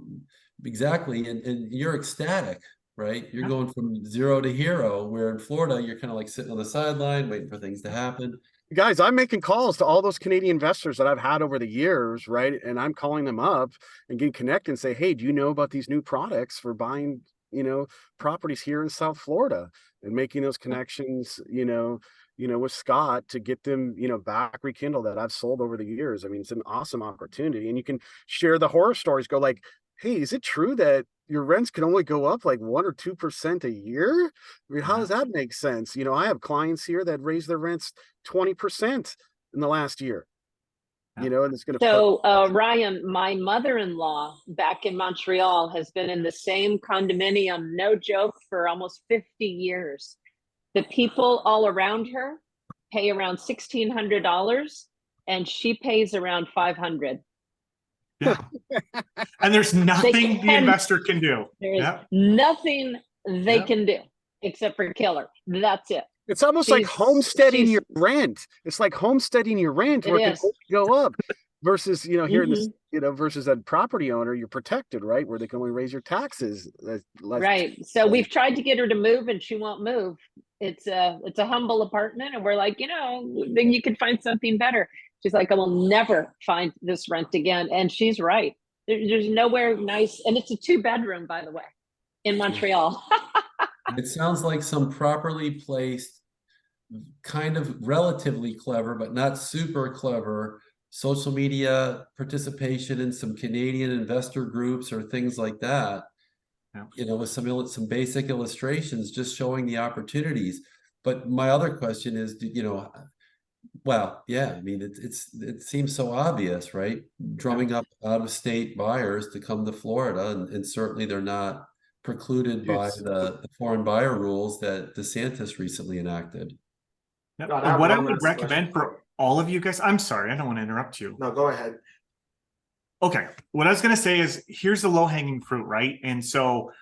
exactly, and you're ecstatic, right? You're going from 0 to hero, where in Florida, you're kind of like sitting on the sideline, waiting for things to happen. Guys, I'm making calls to all those Canadian investors that I've had over the years, right? And I'm calling them up and getting connected and say, hey, do you know about these new products for buying properties here in South Florida and making those connections, with Scott to get them, back rekindled that I've sold over the years. I mean, it's an awesome opportunity, and you can share the horror stories. Go like, hey, is it true that your rents can only go up like 1 or 2% a year? I mean, how does that make sense? I have clients here that raise their rents 20% in the last year. And it's going to So, Ryan, my mother-in-law back in Montreal has been in the same condominium, no joke, for almost 50 years. The people all around her pay around $1,600 and she pays around $500. Yeah. And there's nothing the investor can do. There's nothing they can do except for kill her. That's it. It's almost like homesteading your rent. It's like homesteading your rent where it can go up versus, here in this, versus a property owner, you're protected, right? Where they can only raise your taxes. Right. So we've tried to get her to move and she won't move. It's a humble apartment. And we're like, then you can find something better. She's like, I will never find this rent again. And she's right. There's nowhere nice. And it's a 2-bedroom, by the way, in Montreal. It sounds like some properly placed, kind of relatively clever, but not super clever social media participation in some Canadian investor groups or things like that. With some basic illustrations, just showing the opportunities. But my other question is, well, yeah, I mean, it seems so obvious, right? Drumming up out of state buyers to come to Florida, and certainly they're not precluded by the foreign buyer rules that DeSantis recently enacted. And what I would recommend for all of you guys, I'm sorry, I don't want to interrupt you. No, go ahead. Okay, what I was going to say is, here's the low-hanging fruit, right? And so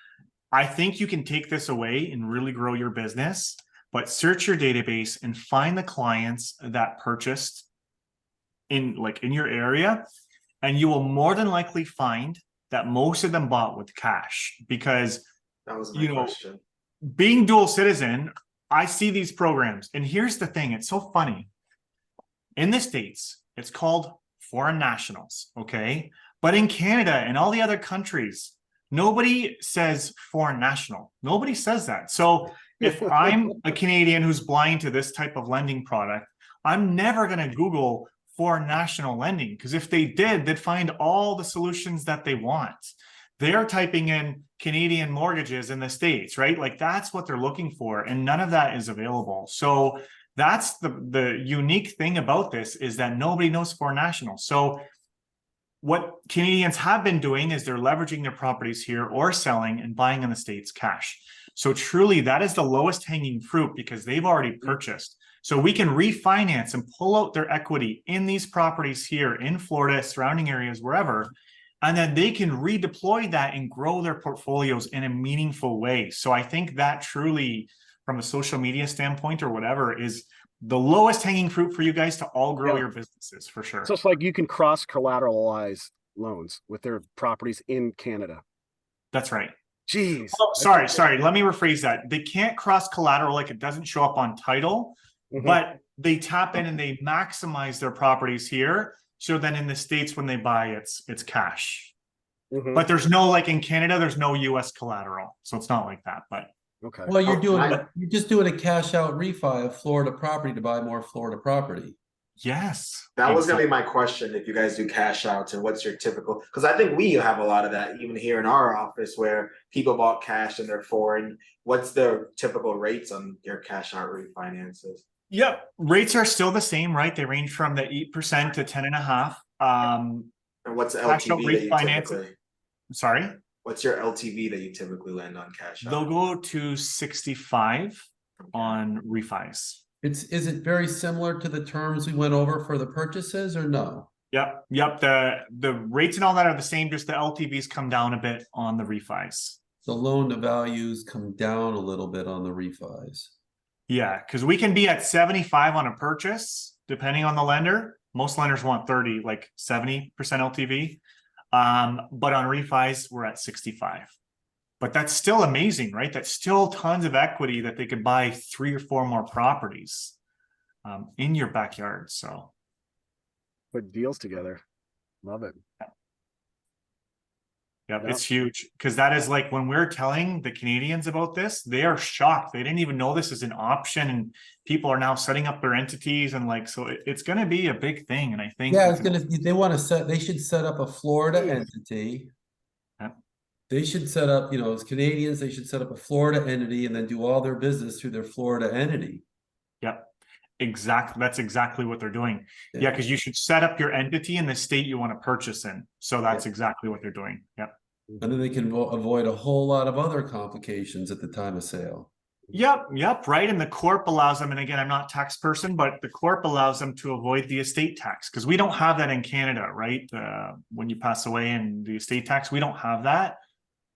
I think you can take this away and really grow your business, but search your database and find the clients that purchased in your area, and you will more than likely find that most of them bought with cash, because that was my question. Being dual citizen, I see these programs, and here's the thing, it's so funny. In the States, it's called foreign nationals, okay? But in Canada and all the other countries, nobody says foreign national. Nobody says that. So if I'm a Canadian who's blind to this type of lending product, I'm never going to Google foreign national lending, because if they did, they'd find all the solutions that they want. They're typing in Canadian mortgages in the States, right? Like, that's what they're looking for, and none of that is available. So that's the unique thing about this, is that nobody knows foreign national. So what Canadians have been doing is they're leveraging their properties here or selling and buying in the States cash. So truly, that is the lowest hanging fruit, because they've already purchased. So we can refinance and pull out their equity in these properties here in Florida, surrounding areas, wherever, and then they can redeploy that and grow their portfolios in a meaningful way. So I think that truly, from a social media standpoint or whatever, is the lowest hanging fruit for you guys to all grow your businesses, for sure. So it's like you can cross collateralize loans with their properties in Canada. That's right. Jeez. Oh, sorry. Let me rephrase that. They can't cross collateral, like it doesn't show up on title, but they tap in and they maximize their properties here. So then in the States, when they buy, it's cash. But there's no, like in Canada, there's no US collateral. So it's not like that, but. Okay. Well, you're just doing a cash out refi of Florida property to buy more Florida property. Yes. That was going to be my question. If you guys do cash outs, and what's your typical, because I think we have a lot of that even here in our office, where people bought cash and they're foreign. What's the typical rates on your cash out refinances? Yep. Rates are still the same, right? They range from the 8% to 10.5%. And what's the LTV that you typically? Sorry? What's your LTV that you typically lend on cash out? They'll go to 65 on refis. Is it very similar to the terms we went over for the purchases, or no? Yep. The rates and all that are the same, just the LTVs come down a bit on the refis. The loan to values come down a little bit on the refis. Yeah, because we can be at 75 on a purchase, depending on the lender. Most lenders want 30, like 70% LTV. But on refis, we're at 65. But that's still amazing, right? That's still tons of equity that they could buy 3 or 4 more properties in your backyard. So put deals together. Love it. Yep, Yep. it's huge because that is like when we're telling the Canadians about this, they are shocked. They didn't even know this is an option, and people are now setting up their entities and like so. It's going to be a big thing, and I think Yeah, we can- they want to they should set up a Florida Yeah. entity. Yeah. They should set up, as Canadians, they should set up a Florida entity and then do all their business through their Florida entity. Yep, exactly. That's exactly what they're doing. Yeah, because you should set up your entity in the state you want to purchase in. So that's exactly what they're doing. Yep. And then they can avoid a whole lot of other complications at the time of sale. Yep, right. And the corp allows them, and again, I'm not a tax person, but the corp allows them to avoid the estate tax because we don't have that in Canada, right? When you pass away and the estate tax, we don't have that.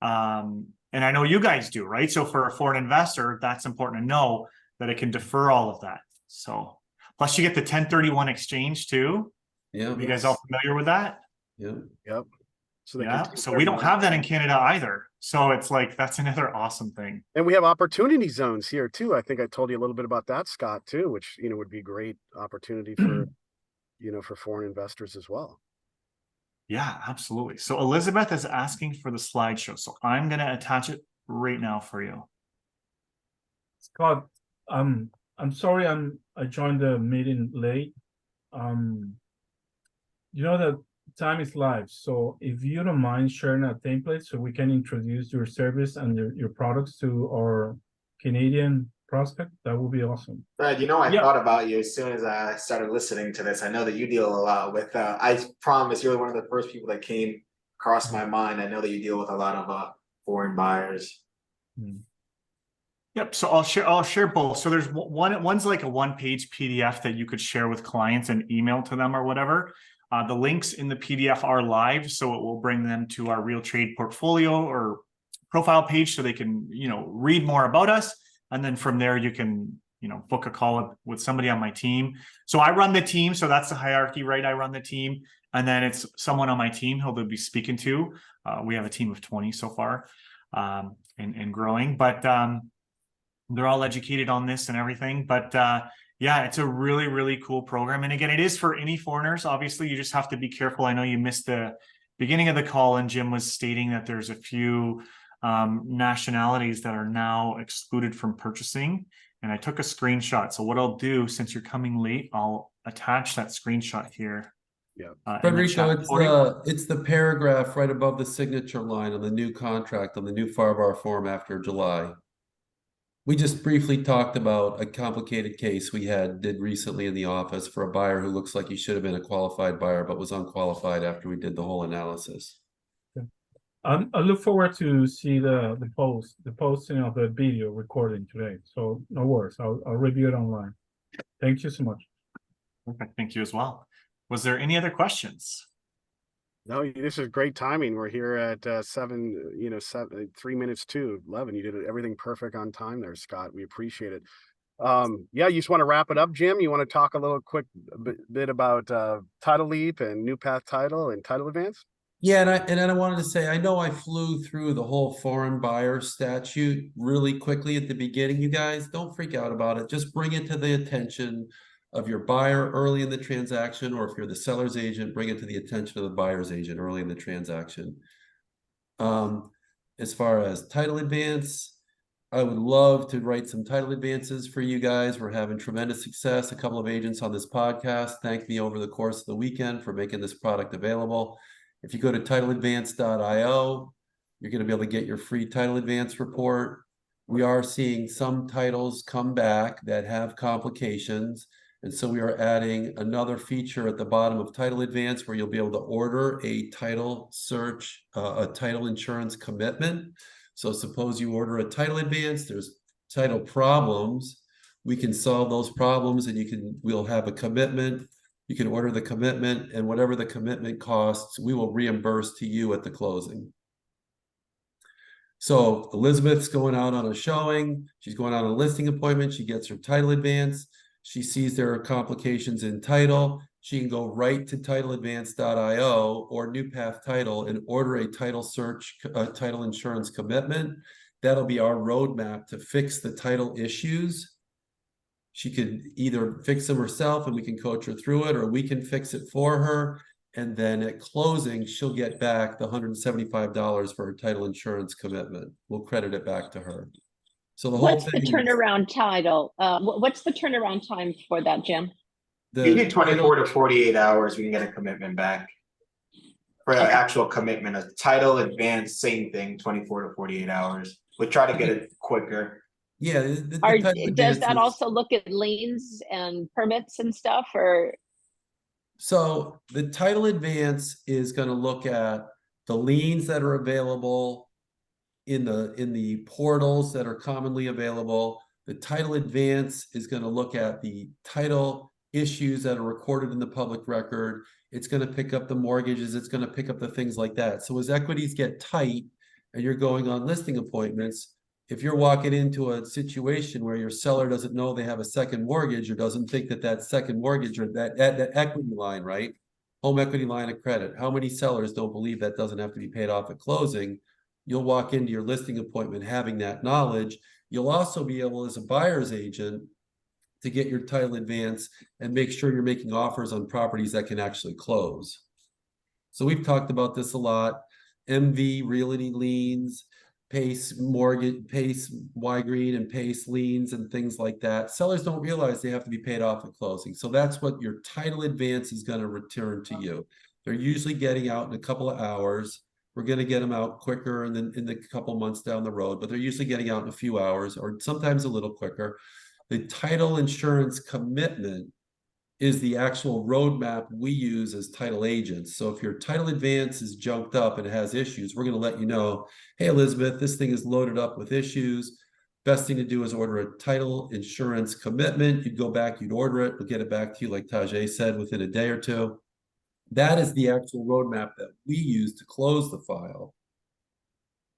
And I know you guys do, right? So for a foreign investor, that's important to know that it can defer all of that. So plus you get the 1031 exchange too. Yeah. You guys all familiar with that? Yeah. Yep. So So we don't have that in Canada either. So it's like that's another awesome thing. And we have opportunity zones here too. I think I told you a little bit about that, Scott, too, which would be a great opportunity for for foreign investors as well. Yeah, absolutely. So Elizabeth is asking for the slideshow. So I'm going to attach it right now for you. Scott, I'm sorry I joined the meeting late. You know that time is live, so if you don't mind sharing a template so we can introduce your service and your products to our Canadian prospect, that would be awesome. Fred, I thought about you as soon as I started listening to this. I know that you deal a lot with, I promise you're one of the first people that came across my mind. I know that you deal with a lot of foreign buyers. Yep. So I'll share both. So there's one's like a 1-page PDF that you could share with clients and email to them or whatever. The links in the PDF are live, so it will bring them to our Real Trade portfolio or profile page so they can, read more about us. And then from there, you can, book a call with somebody on my team. So I run the team. So that's the hierarchy, right? I run the team. And then it's someone on my team who they'll be speaking to. We have a team of 20 so far and growing. But they're all educated on this and everything. But yeah, it's a really, really cool program. And again, it is for any foreigners. Obviously, you just have to be careful. I know you missed the beginning of the call and Jim was stating that there's a few nationalities that are now excluded from purchasing. And I took a screenshot. So what I'll do, since you're coming late, I'll attach that screenshot here. Yeah. Frederico, it's the paragraph right above the signature line on the new contract on the new FARVAR form after July. We just briefly talked about a complicated case we did recently in the office for a buyer who looks like he should have been a qualified buyer, but was unqualified after we did the whole analysis. I look forward to see the posting of the video recording today. So no worries, I'll review it online. Thank you so much. Perfect. Thank you as well. Was there any other questions? No, this is great timing. We're here at 3 minutes to 11. You did everything perfect on time there, Scott. We appreciate it. Yeah, you just want to wrap it up, Jim? You want to talk a little quick bit about Title Leap and New Path Title and Title Advance? Yeah, and I wanted to say, I know I flew through the whole foreign buyer statute really quickly at the beginning. You guys, don't freak out about it. Just bring it to the attention of your buyer early in the transaction, or if you're the seller's agent, bring it to the attention of the buyer's agent early in the transaction. As far as title advance, I would love to write some title advances for you guys. We're having tremendous success. A couple of agents on this podcast thanked me over the course of the weekend for making this product available. If you go to titleadvance.io, you're going to be able to get your free title advance report. We are seeing some titles come back that have complications. And so we are adding another feature at the bottom of Title Advance where you'll be able to order a title search, a title insurance commitment. So suppose you order a title advance, there's title problems. We can solve those problems and we'll have a commitment. You can order the commitment, and whatever the commitment costs, we will reimburse to you at the closing. So Elizabeth's going out on a showing. She's going on a listing appointment. She gets her title advance. She sees there are complications in title. She can go right to titleadvance.io or New Path Title and order a title search, title insurance commitment. That'll be our roadmap to fix the title issues. She could either fix them herself and we can coach her through it, or we can fix it for her. And then at closing, she'll get back the $175 for her title insurance commitment. We'll credit it back to her. So the whole What's the thing is turnaround title? What's the turnaround time for that, Jim? Usually the 24 title, to 48 hours, we can get a commitment back. For an Okay. actual commitment, a title advance, same thing, 24 to 48 hours. We try to get it quicker. yeah, the Are, title does that advances. also look at liens and permits and stuff, or? So the title advance is going to look at the liens that are available in the portals that are commonly available. The title advance is going to look at the title issues that are recorded in the public record. It's going to pick up the mortgages. It's going to pick up the things like that. So as equities get tight and you're going on listing appointments, if you're walking into a situation where your seller doesn't know they have a second mortgage or doesn't think that that second mortgage or that equity line, right? Home equity line of credit. How many sellers don't believe that doesn't have to be paid off at closing? You'll walk into your listing appointment having that knowledge. You'll also be able, as a buyer's agent, to get your title advance and make sure you're making offers on properties that can actually close. So we've talked about this a lot. MV realty liens, PACE mortgage, PACE Y-Green and PACE liens and things like that. Sellers don't realize they have to be paid off at closing. So that's what your title advance is going to return to you. They're usually getting out in a couple of hours. We're going to get them out quicker and then in the couple months down the road, but they're usually getting out in a few hours or sometimes a little quicker. The title insurance commitment is the actual roadmap we use as title agents. So if your title advance is junked up and it has issues, we're going to let you know, hey, Elizabeth, this thing is loaded up with issues. Best thing to do is order a title insurance commitment. You'd go back, you'd order it, we'll get it back to you, like Tajay said, within a day or two. That is the actual roadmap that we use to close the file.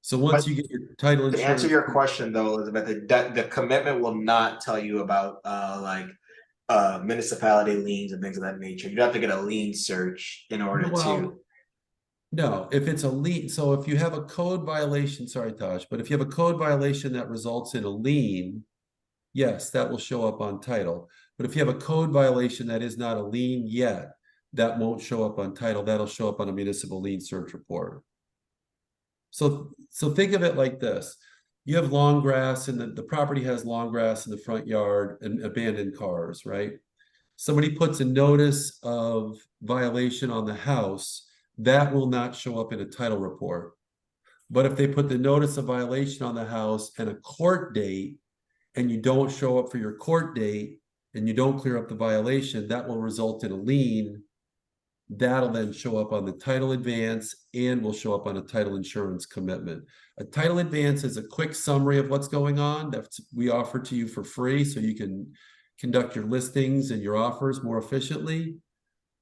So once you get your title To insurance. answer your question though, Elizabeth, the commitment will not tell you about municipality liens and things of that nature. You'd have to get a lien search in order to. No, if it's a lien, so if you have a code violation, sorry, Taj, but if you have a code violation that results in a lien, yes, that will show up on title. But if you have a code violation that is not a lien yet, that won't show up on title. That'll show up on a municipal lien search report. So think of it like this. You have long grass and the property has long grass in the front yard and abandoned cars, right? Somebody puts a notice of violation on the house, that will not show up in a title report. But if they put the notice of violation on the house and a court date, and you don't show up for your court date, and you don't clear up the violation, that will result in a lien. That'll then show up on the title advance and will show up on a title insurance commitment. A title advance is a quick summary of what's going on that we offer to you for free so you can conduct your listings and your offers more efficiently.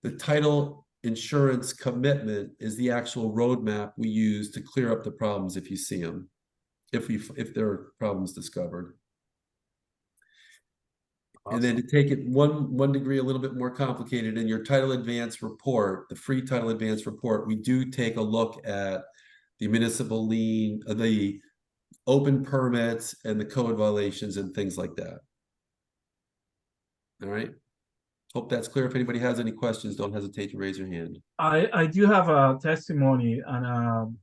The title insurance commitment is the actual roadmap we use to clear up the problems if you see them, if there are problems discovered. Awesome. And then to take it one degree a little bit more complicated, in your title advance report, the free title advance report, we do take a look at the municipal lien, the open permits and the code violations and things like that. All right. Hope that's clear. If anybody has any questions, don't hesitate to raise your hand. I do have a testimony, and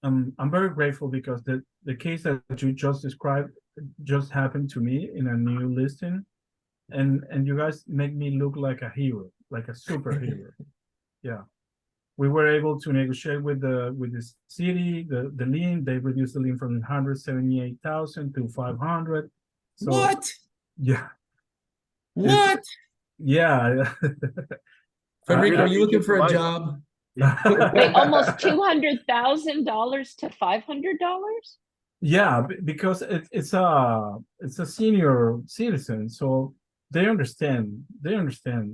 I'm very grateful because the case that you just described just happened to me in a new listing, and you guys make me look like a hero, like a superhero. Yeah, we were able to negotiate with the city, the lien. They reduced the lien from 178,000 to 500. So, what? Yeah. What? Yeah. Frederico, are you looking for a job? Wait, almost $200,000 to $500? Yeah, because it's a senior citizen, so they understand.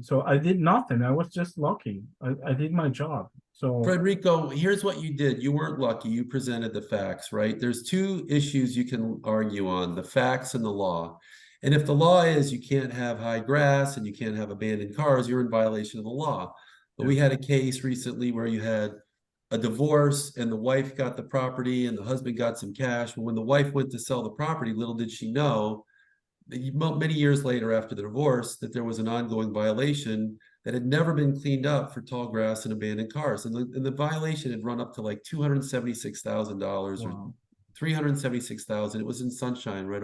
So I did nothing. I was just lucky. I did my job. So Frederico, here's what you did. You weren't lucky. You presented the facts, right? There's two issues you can argue on, the facts and the law. And if the law is you can't have high grass and you can't have abandoned cars, you're in violation of the law. But we had a case recently where you had a divorce and the wife got the property and the husband got some cash. But when the wife went to sell the property, little did she know, many years later after the divorce, that there was an ongoing violation that had never been cleaned up for tall grass and abandoned cars. And the violation had run up to like $276,000 or Wow. $376,000. It was in Sunshine right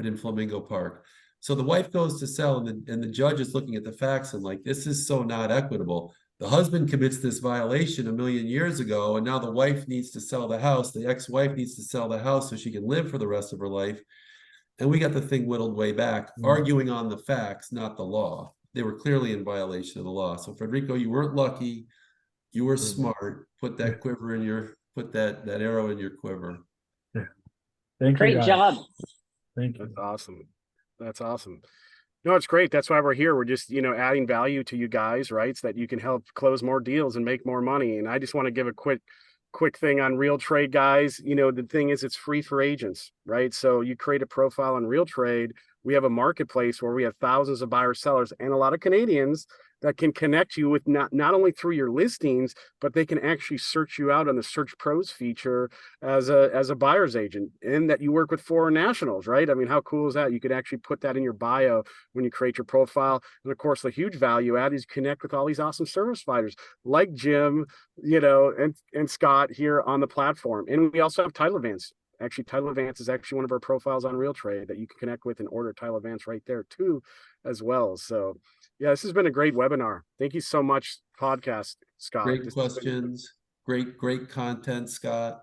in Flamingo Park. So the wife goes to sell, and the judge is looking at the facts and like, this is so not equitable. The husband commits this violation 1,000,000 years ago, and now the wife needs to sell the house. The ex-wife needs to sell the house so she can live for the rest of her life. And we got the thing whittled way back, arguing on the facts, not the law. They were clearly in violation of the law. So Federico, you weren't lucky. You were smart. Put that quiver in put that arrow in your quiver. Yeah. Thank you, Great guys. job. Thank you. That's awesome. That's awesome. No, it's great. That's why we're here. We're just, adding value to you guys, right? So that you can help close more deals and make more money. And I just want to give a quick thing on Real Trade, guys. The thing is, it's free for agents, right? So you create a profile on Real Trade. We have a marketplace where we have thousands of buyers, sellers, and a lot of Canadians that can connect you with not only through your listings, but they can actually search you out on the Search Pros feature as a buyer's agent, and that you work with foreign nationals, right? I mean, how cool is that? You could actually put that in your bio when you create your profile. And of course, the huge value add is connect with all these awesome service providers like Jim, and Scott here on the platform. And we also have Title Advance. Actually, Title Advance is actually one of our profiles on Real Trade that you can connect with and order Title Advance right there too, as well. So yeah, this has been a great webinar. Thank you so much, podcast, Scott. Great questions. Great content, Scott.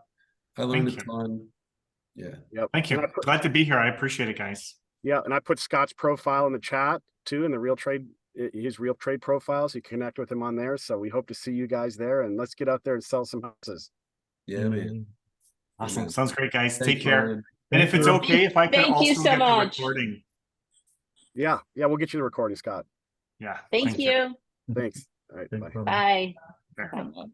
I learned a ton. Yeah. Yep. Thank you. Glad to be here. I appreciate it, guys. Yeah, and I put Scott's profile in the chat too, in the Real Trade, his Real Trade profile, so you connect with him on there. So we hope to see you guys there, and let's get out there and sell some houses. Yeah, man. Awesome. Yeah. Sounds great, guys. Thanks, Take care. Ryan. And if it's okay, if I could Thank you also so get the much. recording. Yeah, we'll get you the recording, Scott. Yeah. Thank you. Thanks. All right, Thank bye. you. Bye. There. Bye.